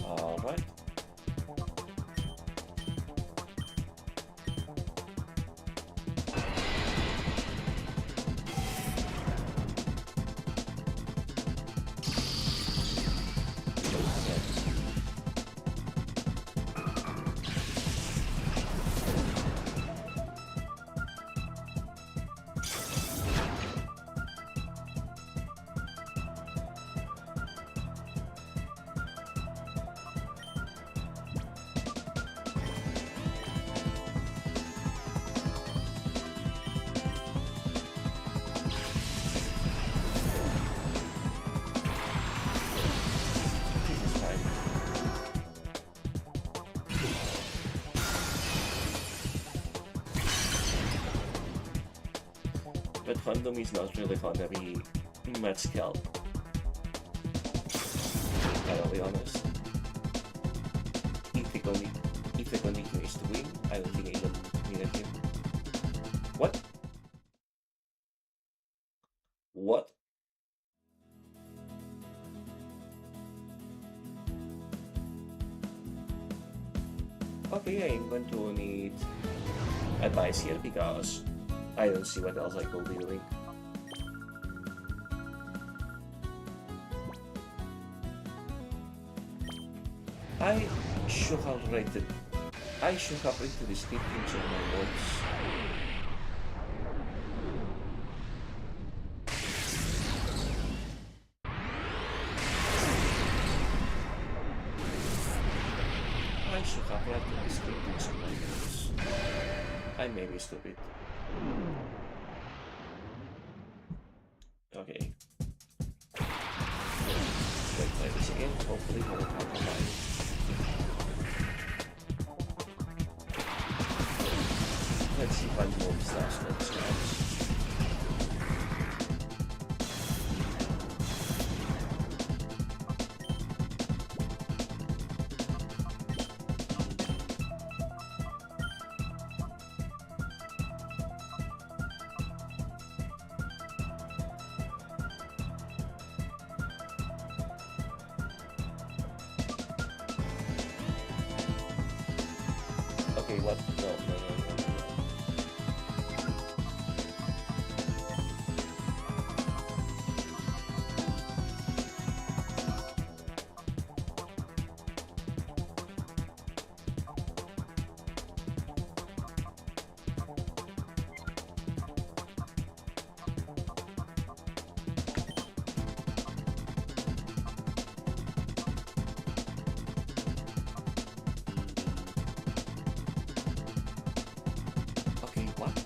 Alright. But fandom is not really fun to be much scalp. I'll be honest. If the condition is to win, I don't think I even needed him. What? What? Okay, I'm going to need advice here because I don't see what else I could be doing. I should have read the descriptions of my words. I should have read the descriptions of my words. I may be stupid. Okay. Let's play this again. Hopefully I will have a mind. Let's see if I can move stars next round. Okay, what? No. Okay, what?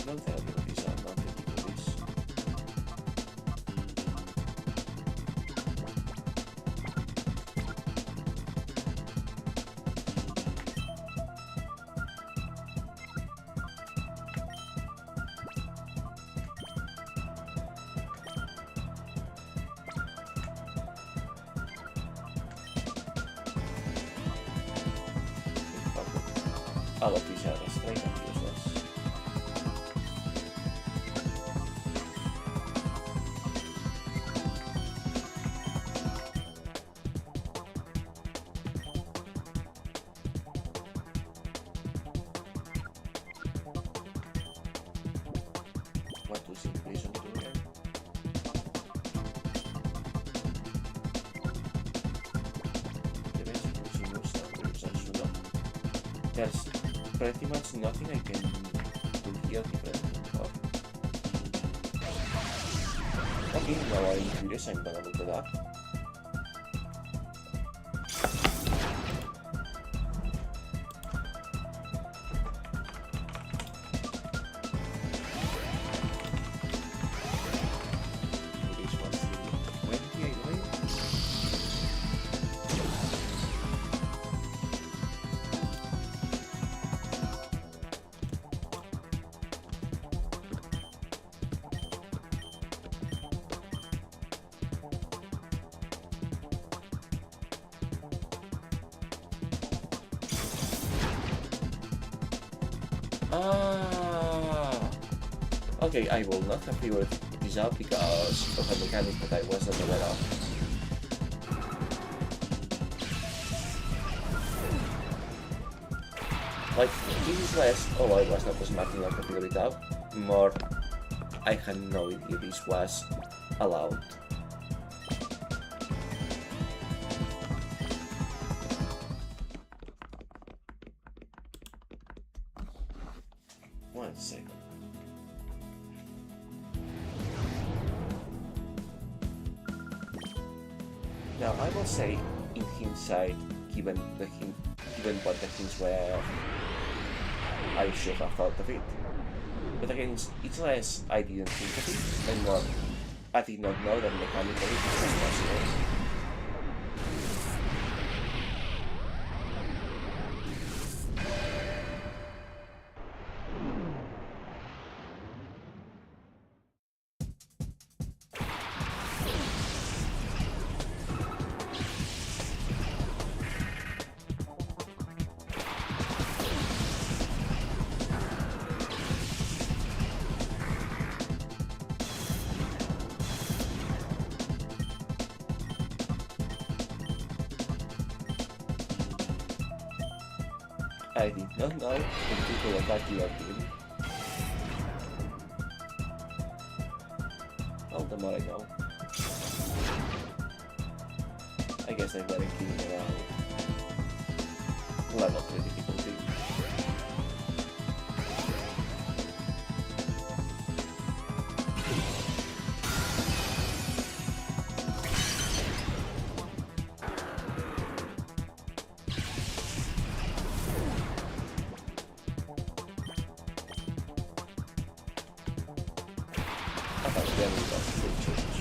Non te la disarmo, non ti dico this. all of these are straight and useless. What was in prison doing? There's pretty much nothing I can do here different. Okay, now I'm curious, I'm gonna look it up. This was 20, I believe. Okay, I will not have figured this out because of a mechanic that I wasn't aware of. Like, this is less, oh, I was not smart enough to figure it out, more, I had no idea this was allowed. One second. Now I will say, in hindsight, given what the hints were, I should have thought of it. But again, it's less I didn't think of it, and more I did not know that mechanically it was possible. I did not know that people attack your team. Well, the more I know. I guess I weren't kidding around. Level 3 difficulty. Then we got to change.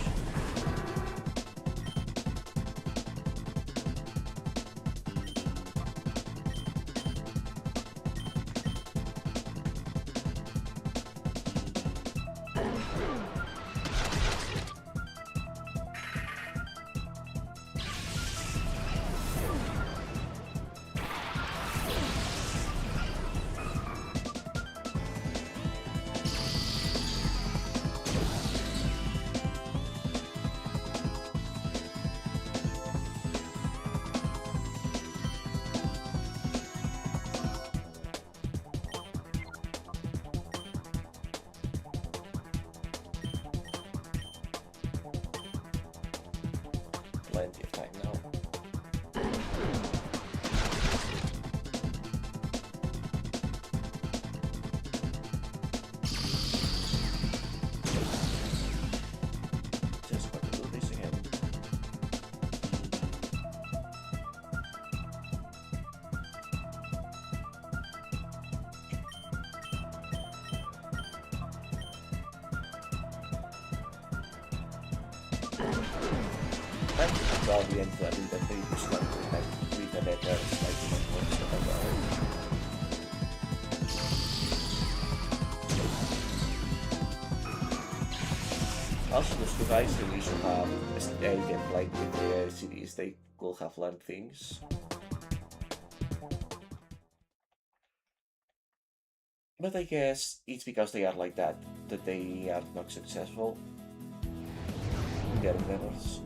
Plenty of time now. Just got to do this again. I probably ended up in the previous one with a better slightly more Also, those two guys really should have a gameplay with the series. They could have learned things. But I guess it's because they are like that that they are not successful in their endeavors.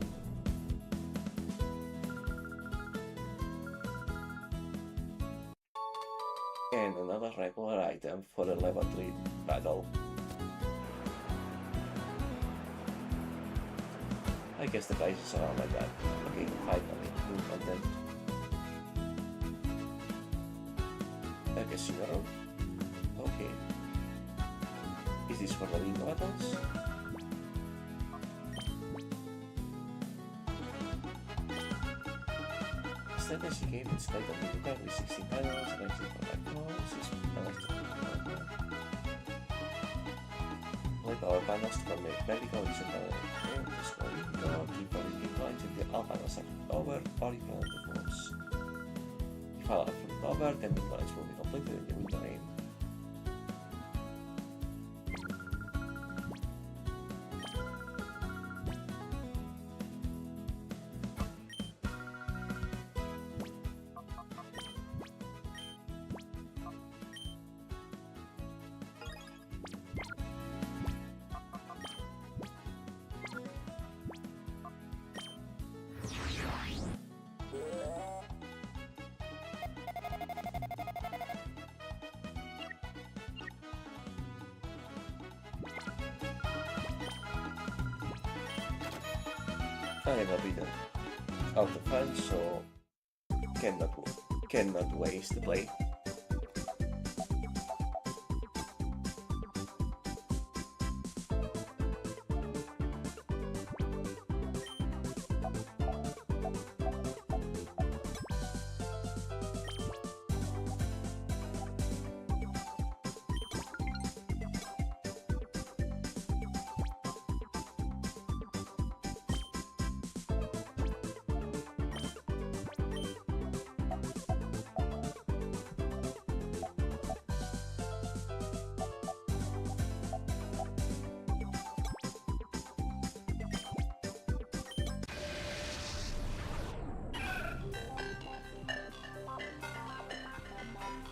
And another regular item for a level 3 battle. I guess the prices are like that. Okay, finally, new content. A casino room? Okay. Is this for the bingo battles? Strategy game is quite a big card with 16 panels, 19 for background, 6 panels to play power panels to commit medical horizontal and score bingo, keep quality points until all panels are over or equal to force. If all are flipped over, then the points will be completed in the win domain. I am a bit out of funds, so cannot waste the play.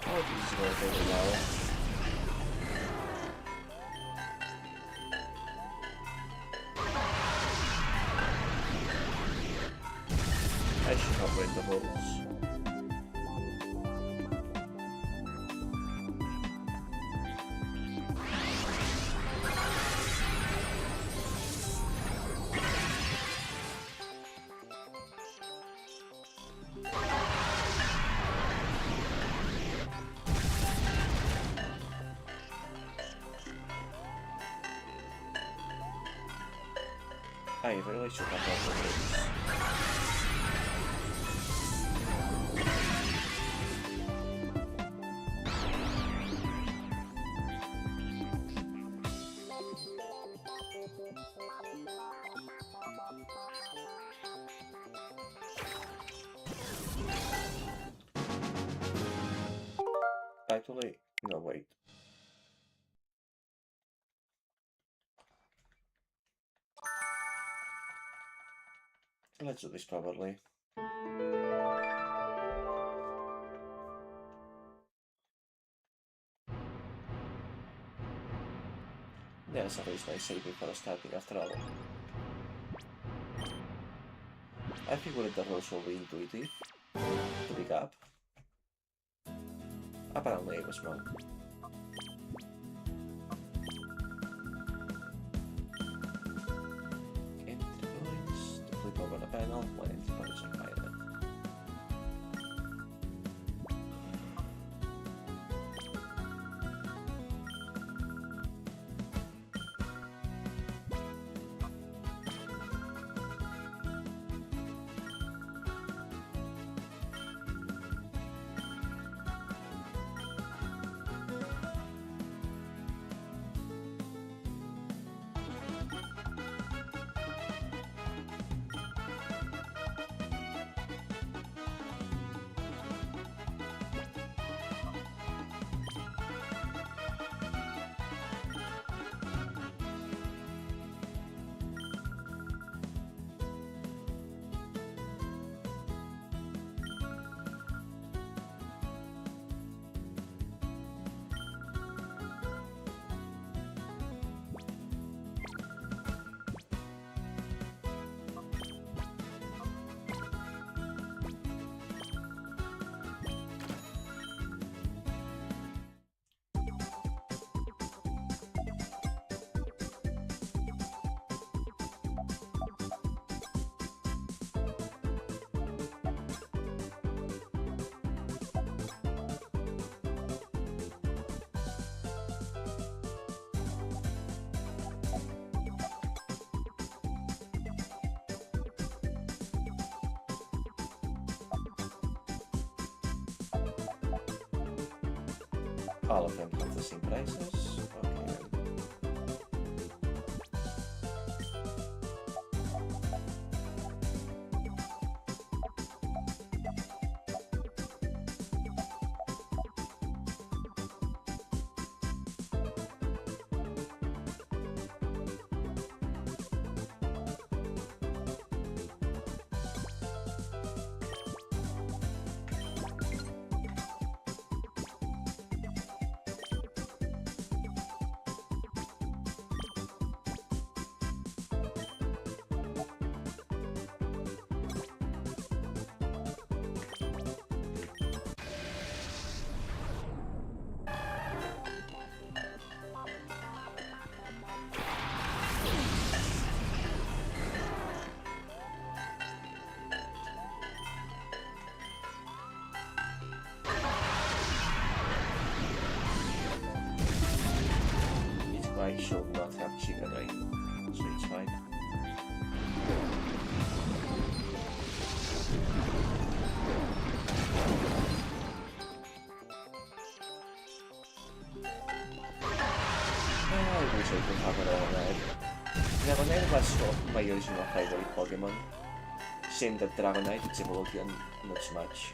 Oh, this is going to take a while. I should not break the rules. I really should have done the rules. Actually, no, wait. Let's do this properly. There's at least my saving for starting after all. I figured the rules will be intuitive to pick up. Apparently I was wrong. Entry points to flip over the panel when entry points are pilot. All of them have the same prices. Okay then. I should not have chicken, right? So it's fine. I wish I could have Dragonite. Dragonite was my original favorite Pokemon. Shame that Dragonite its evolution not so much.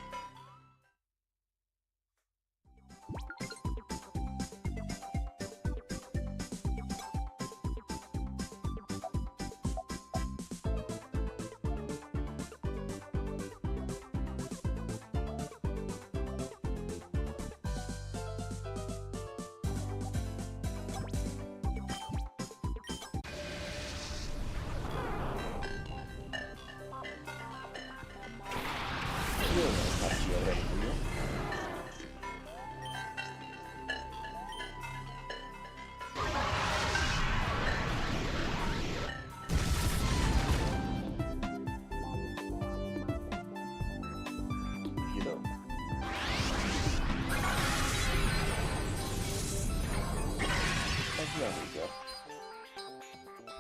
There we go.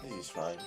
This is fine.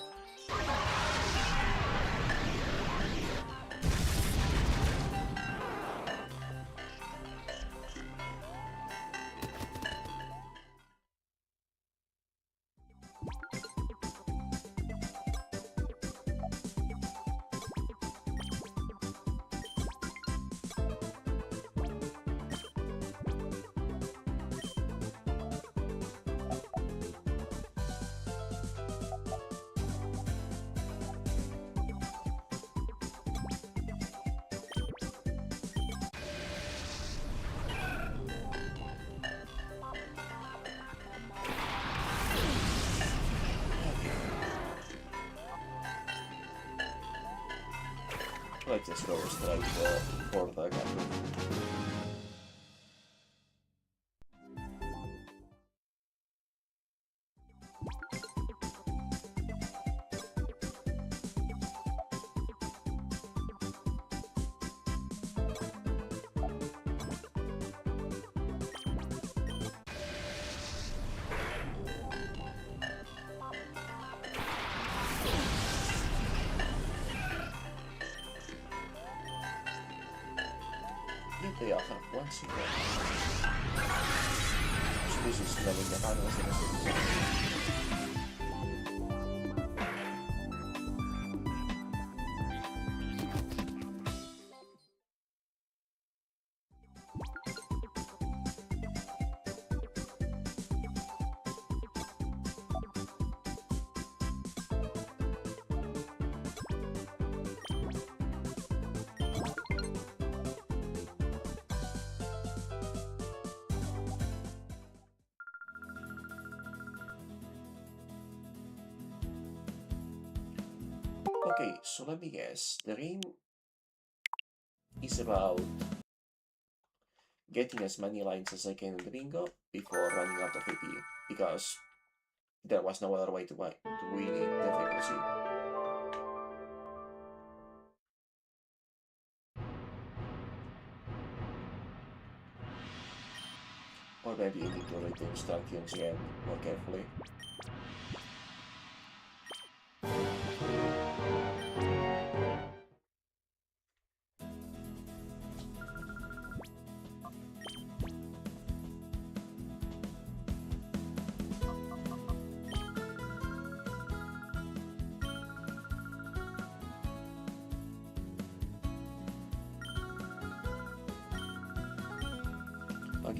Let's just go straight for the gun. They all have one secret. So this is level the panels in a city. Okay, so let me guess. The game is about getting as many lines as I can in the bingo before running out of AP, because there was no other way to win it, definitely. Or maybe you need to read the instructions again more carefully.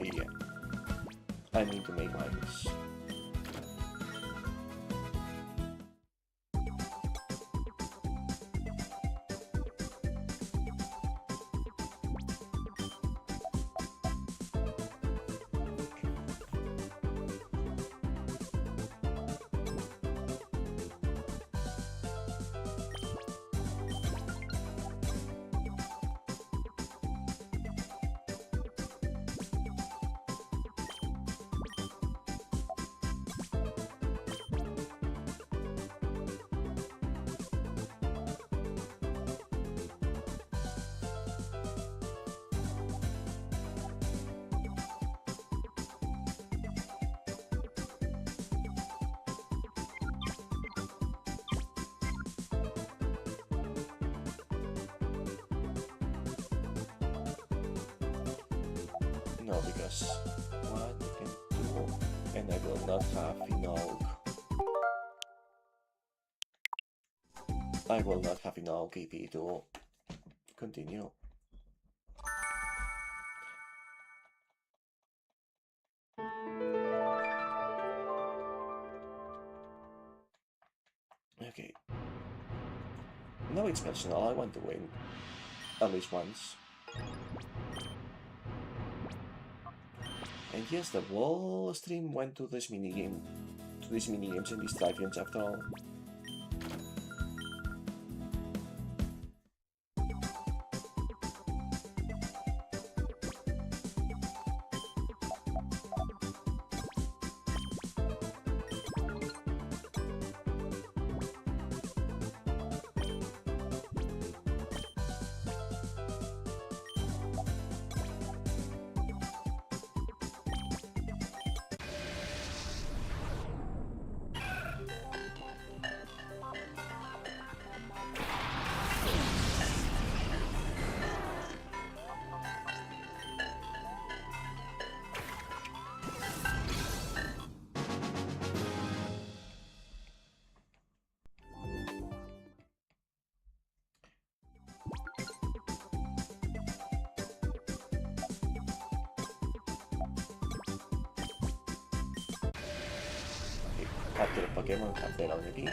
Okay, yeah. I need to make mines. No, because what you can do, and I will not have enough. I will not have enough KP to continue. Okay. Now it's personal, I want to win. At least once. And yes, the whole stream went to this minigame. To these minigames and these triviums after all. Capture Pokemon, capture maybe.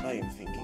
I am thinking.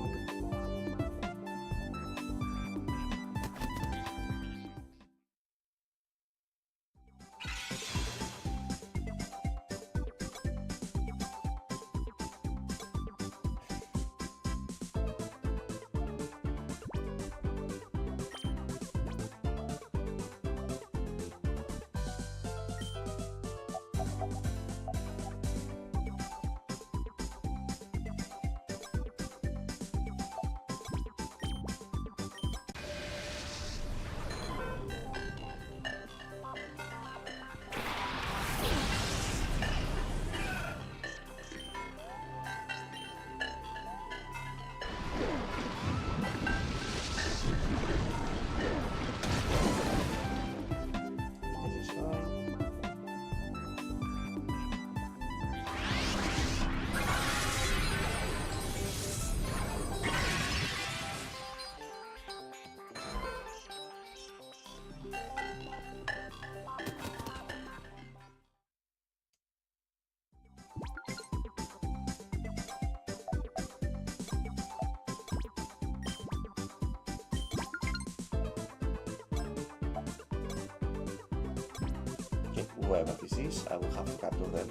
Whoever this is, I will have to capture them.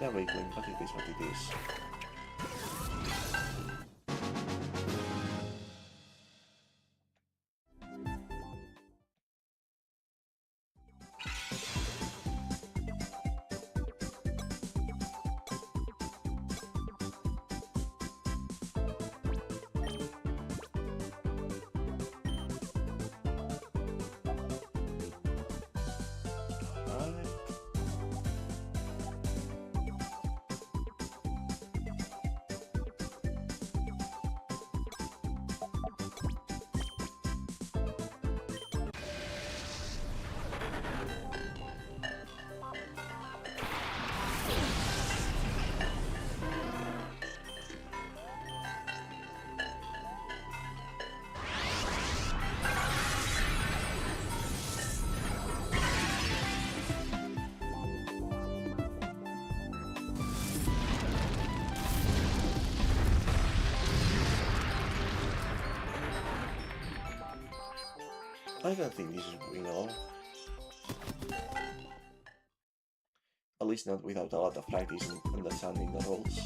Not very clean, but it is what it is. I don't think this is going well. At least not without a lot of practice and understanding the rules.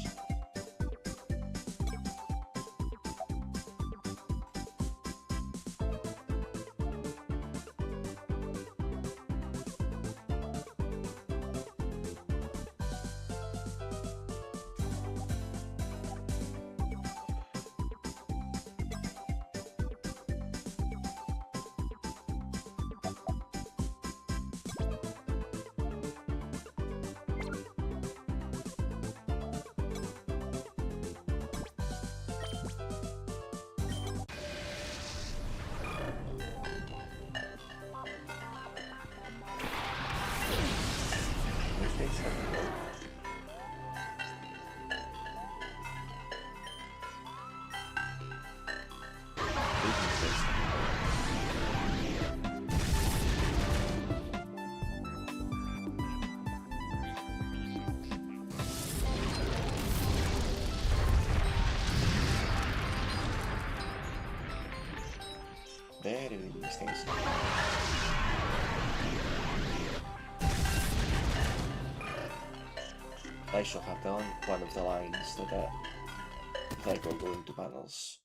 Very mistakes. I should have done one of the lines that I could go into panels.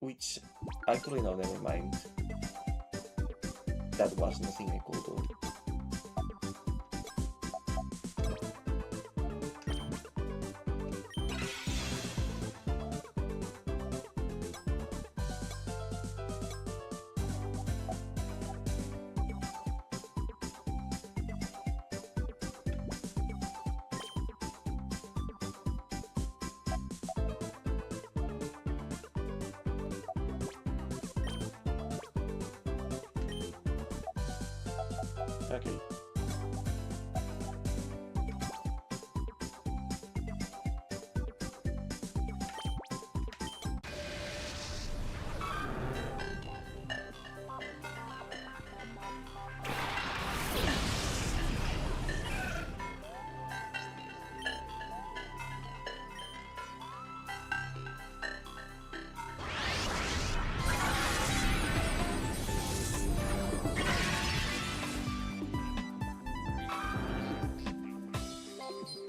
Which, actually no, never mind. That was nothing I could do. Okay.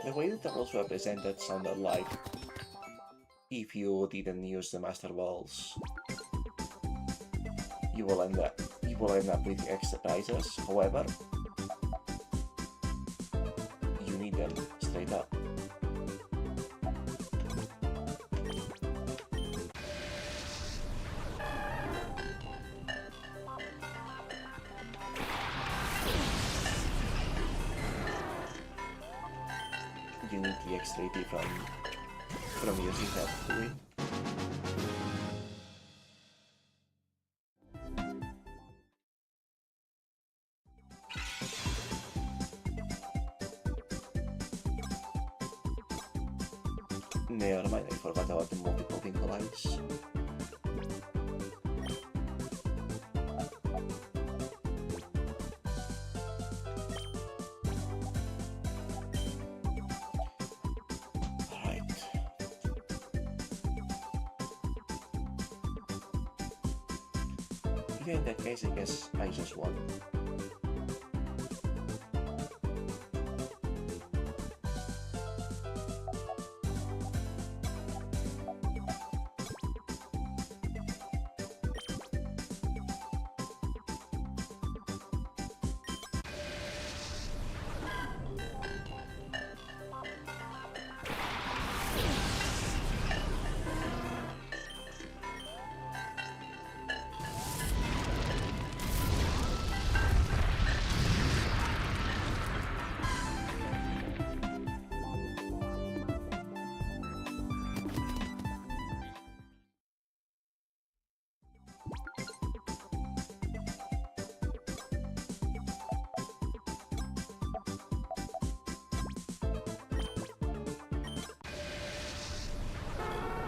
The way that the rules were presented sounded like if you didn't use the master balls, you will end up with extra prizes. However, you need them straight up. You need the extra AP from using that to win. Never mind, I forgot about the multiple Tinkle Eyes. Alright. Even in that case, I guess I just won.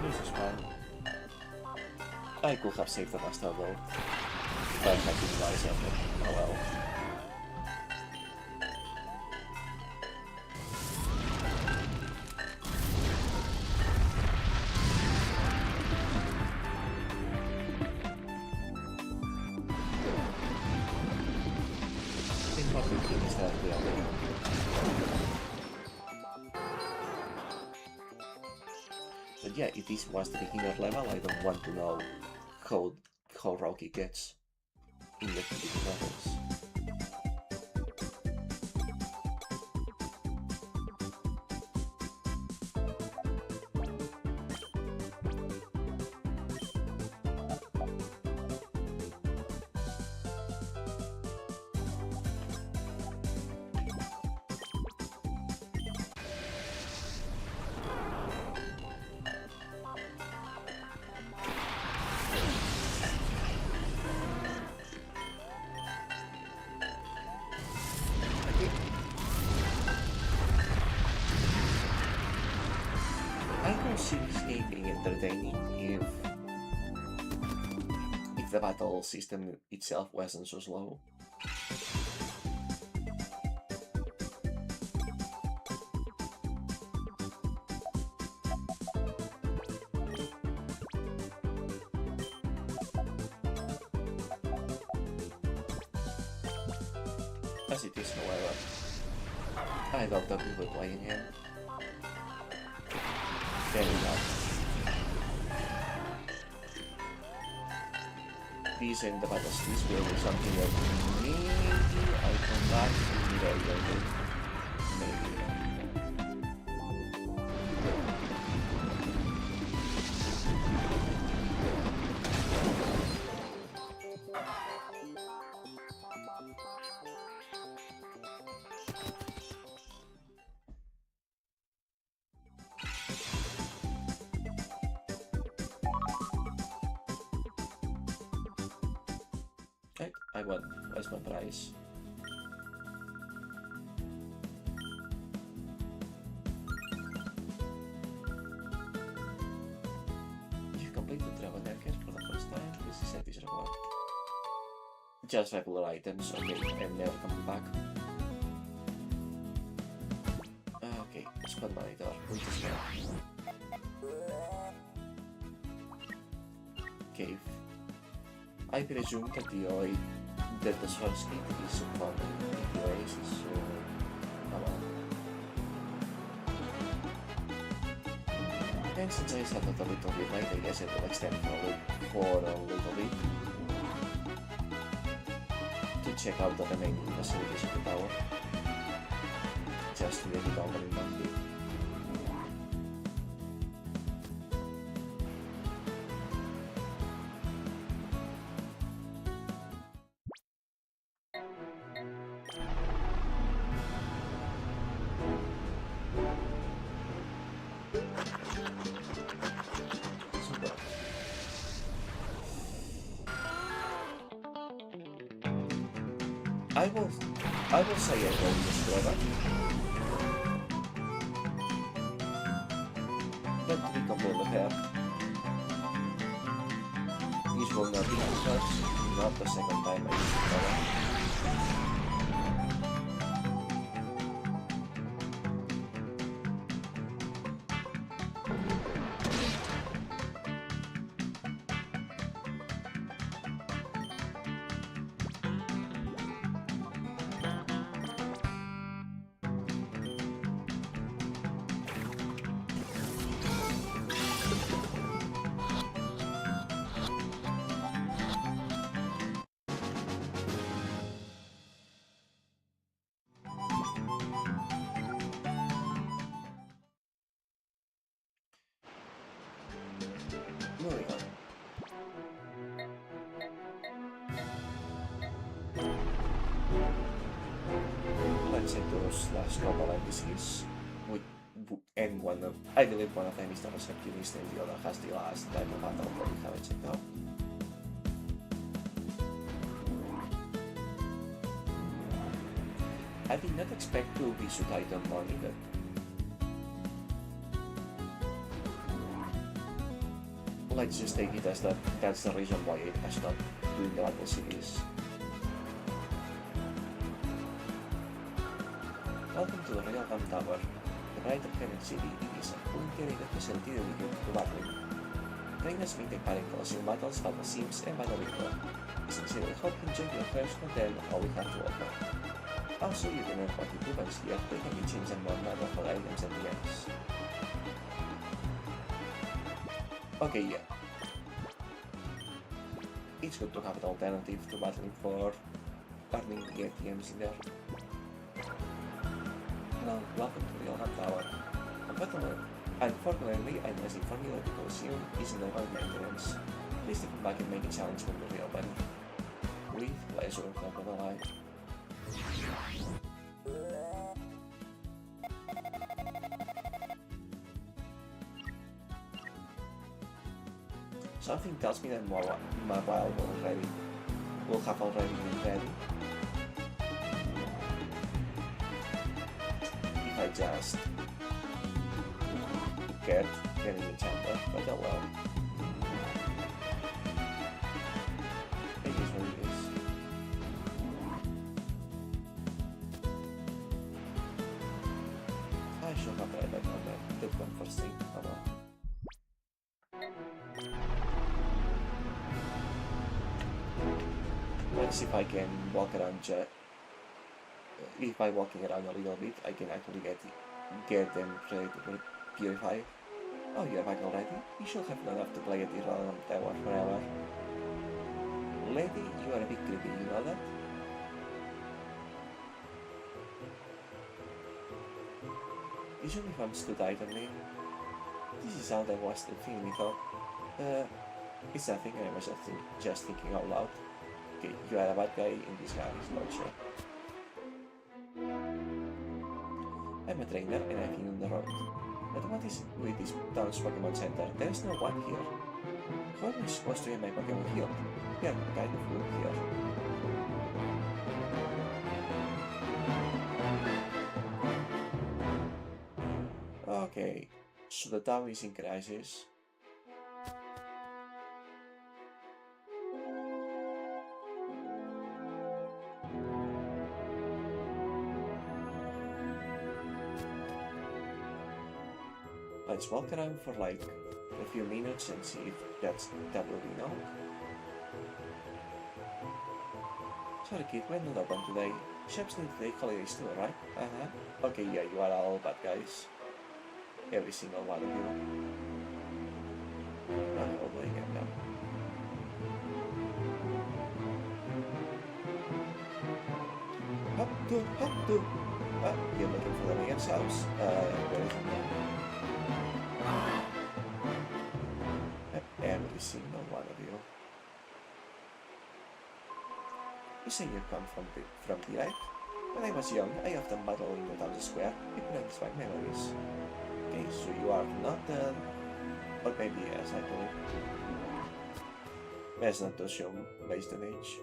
This is fine. I could have saved the master though. But I couldn't myself, but oh well. I think what we think is that we are winning. But yeah, if this was the beginner level, I don't want to know how rocky it gets in the beginner levels. I don't see this game being entertaining if the battle system itself wasn't so slow. As it is, however, I love that we were playing him. There we go. These and the battles, this will be something that maybe I'll come back to later. Maybe. Right, I won. Where's my prize? You completed the travel market for the first time. This set is reward. Just regular items, okay, and never coming back. Okay, spot monitor, which is here. Cave. I presume that the source key is upon the oasis, so come on. And since I started a little bit late, I guess I will extend for a little bit to check out the remaining facilities of the tower, just to get it over in one bit. I will say I go this forever. But to be completely fair, this will not be the first, not the second time I use it forever. Moving on. Let's say those last couple NPCs. And I believe one of them is the receptionist and the other has the last type of battle that we haven't checked out. I did not expect to be so tight on money, but let's just take it as that's the reason why I stopped doing the battle cities. Welcome to the Railgun Tower, the brighter Planet City. It is a fully integrated facility dedicated to battling. Trainers may take part in closing battles, battle sims, and battle info. Sincerely hope you enjoy your first content of all we have to offer. Also, you can earn quality coupons here, they can be changed and more matter for items and DMs. Okay, yeah. It's good to have an alternative to battling for earning the ATMs in there. Hello, welcome to the Railgun Tower. Unfortunately, I must inform you that the Coliseum is in ongoing maintenance. Please come back and make a challenge when you reopen. With pleasure, not gonna lie. Something tells me that mobile will have already been ready. If I just get getting the chamber, but oh well. It is what it is. I should have read that on that one first thing. Oh well. Let's see if I can walk around. If by walking around a little bit, I can actually get them ready to purify. Oh, you're back already? You should have enough to play at this tower forever. Lady, you are a bit creepy, you know that? These uniforms too tight on me. This is all I was thinking of. It's nothing, I was just thinking out loud. Okay, you are a bad guy in this guy's culture. I'm a trainer and I've been on the road. But what is with this town's Pokemon Center? There is no one here. How am I supposed to get my Pokemon healed? We are kind of good here. Okay, so the town is in crisis. Let's walk around for like a few minutes and see if that will be enough. Sorry kid, we're not open today. Shops need to take holidays too, right? Okay, yeah, you are all bad guys. Every single one of you. Oh boy, again now. Hop to! You're looking for the Megan's house? Where is it now? Every single one of you. You say you come from the right? When I was young, I often battled in the town square. It brings back memories. Okay, so you are not dead. Or maybe yes, actually. Best not to assume based on age.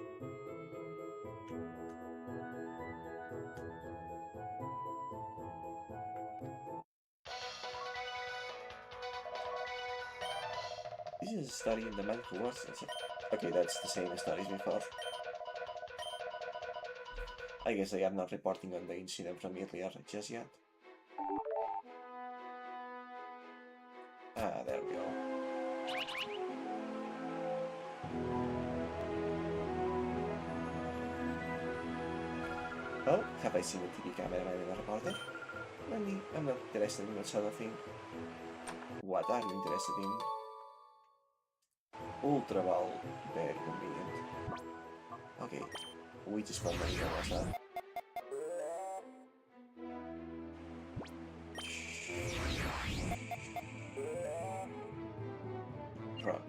This is a study in the man who was. Okay, that's the same study as before. I guess I am not reporting on the incident from earlier just yet. Ah, there we go. Oh, have I seen a TV cameraman and a reporter? I'm not interested in that sort of thing. What are you interested in? Ultra Ball, very convenient. Okay, we just found the email as well. Rock.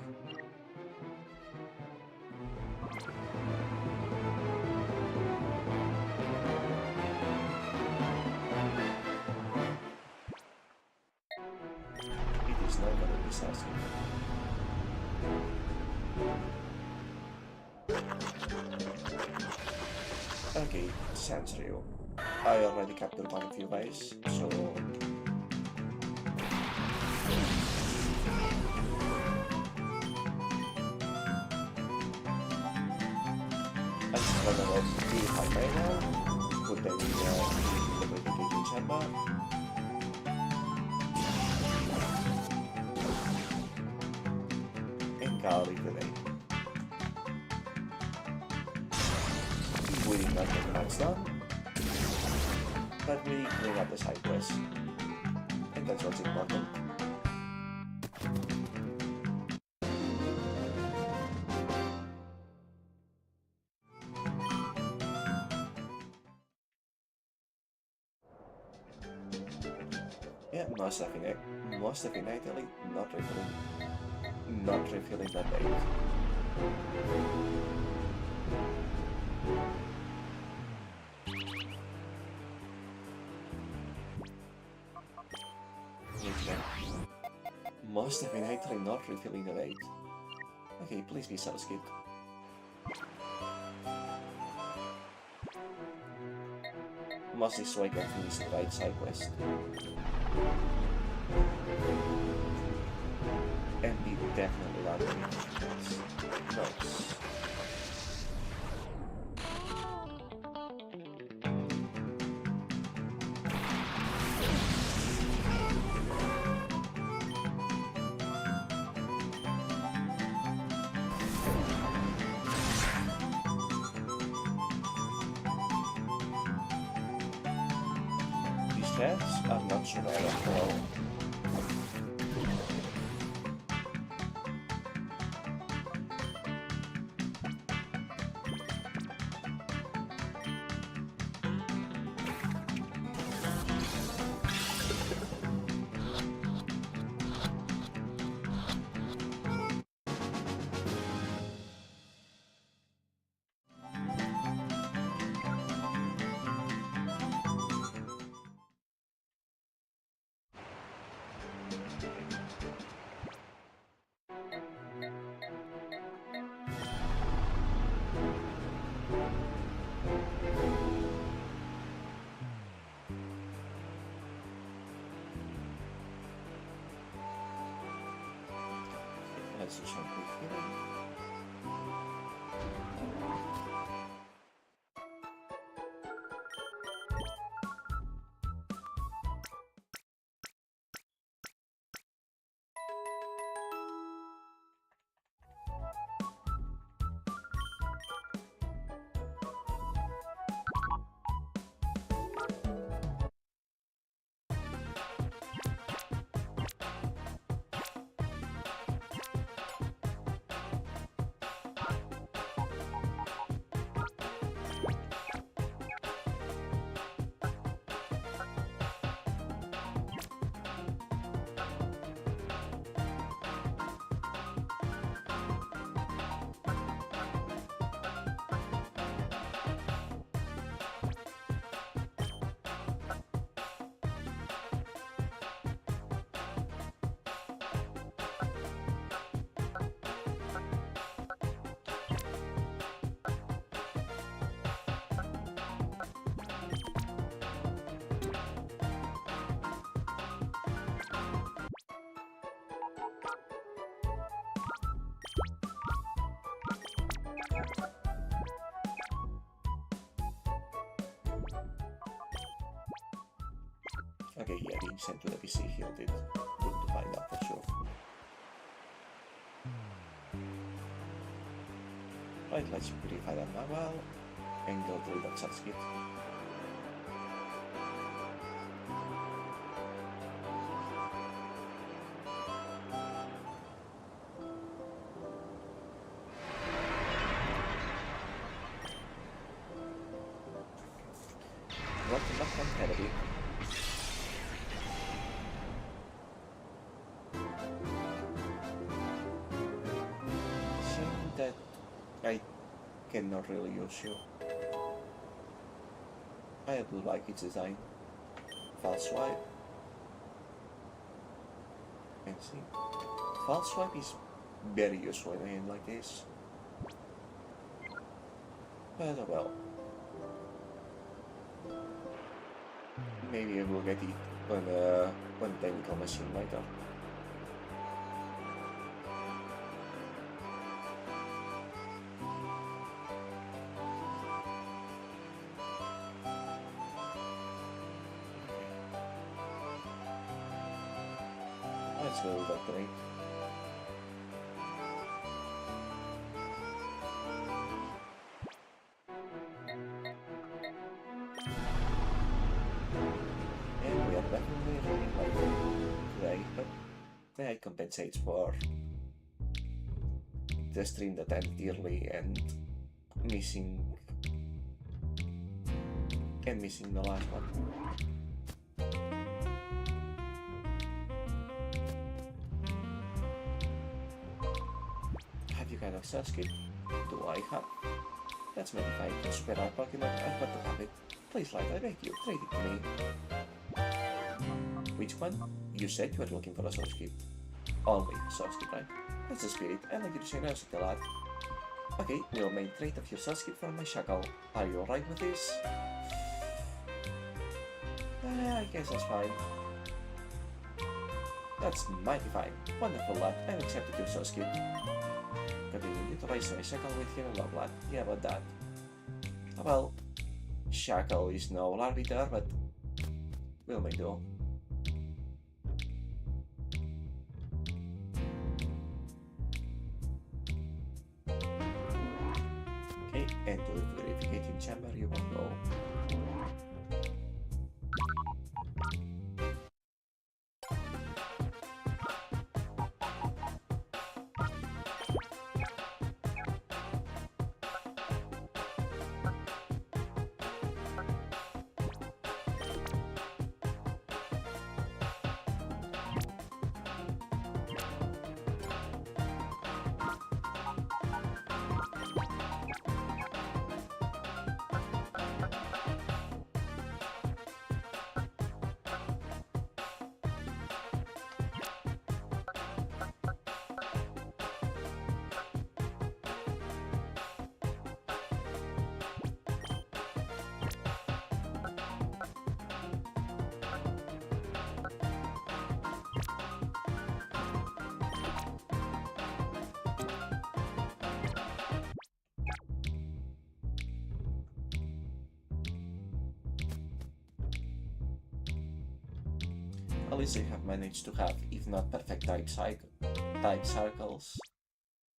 It is not gonna be sassy. Okay, sounds real. I already captured one of you guys, so... just run about 85 right now. Put them in the replicating chamber. And call it a day. We did not get much done, but we clean up the side quest. And that's what's important. Yeah, most definitely not refilling that date. Okay. Most definitely not refilling the date. Okay, please be satisfied. Mostly so I can finish the right side quest. And be definitely not doing it. Nice. These tabs are not so bad after all. Let's do some quick healing. Okay, yeah, being sent to the PC healed it. Good to find out for sure. Right, let's purify that now and go through that subskit. Not competitive. Seeing that I cannot really use you. I do like its design. False swipe. And see. False swipe is very useful in a game like this. But well. Maybe I will get it on the technical machine later. Let's go with that today. And we are definitely running late today, but that compensates for the stream that ended early and missing the last one. Have you kind of Sasuke? Do I have? That's magnified. To spread our Pokemon, I've got to have it. Please, Light, I beg you, trade it to me. Which one? You said you were looking for a Sasuke. Only Sasuke, right? That's the spirit, and I give you generosity, lad. Okay, we'll make trade of your Sasuke for my Shackle. Are you alright with this? I guess that's fine. That's mighty fine. Wonderful, lad. I've accepted your Sasuke. Continue to raise my Shackle with him and love, lad. Yeah, about that. Well, Shackle is no arbiter, but we'll make do. Okay, and to the purification chamber you will go. At least I have managed to have, if not perfect type circles,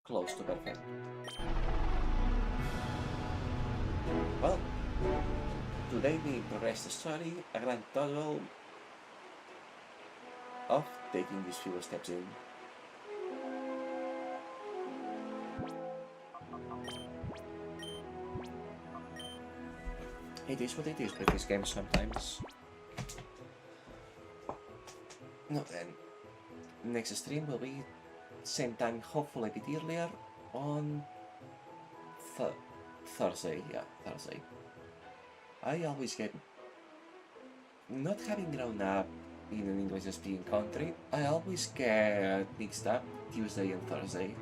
close to perfect. Well, today we progressed the story a grand total of taking these few steps in. It is what it is with these games sometimes. No, then, next stream will be same time, hopefully a bit earlier, on Thursday, yeah, Thursday. I always get, not having grown up in an English-speaking country, I always get mixed up Tuesday and Thursday.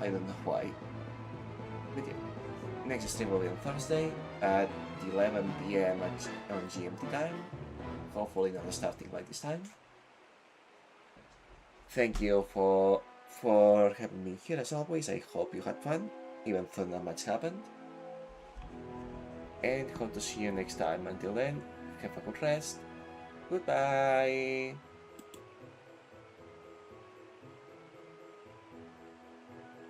I don't know why. But yeah, next stream will be on Thursday at 11 PM on GMT time. Hopefully not starting by this time. Thank you for having me here as always. I hope you had fun, even though not much happened. And hope to see you next time. Until then, have a good rest. Goodbye.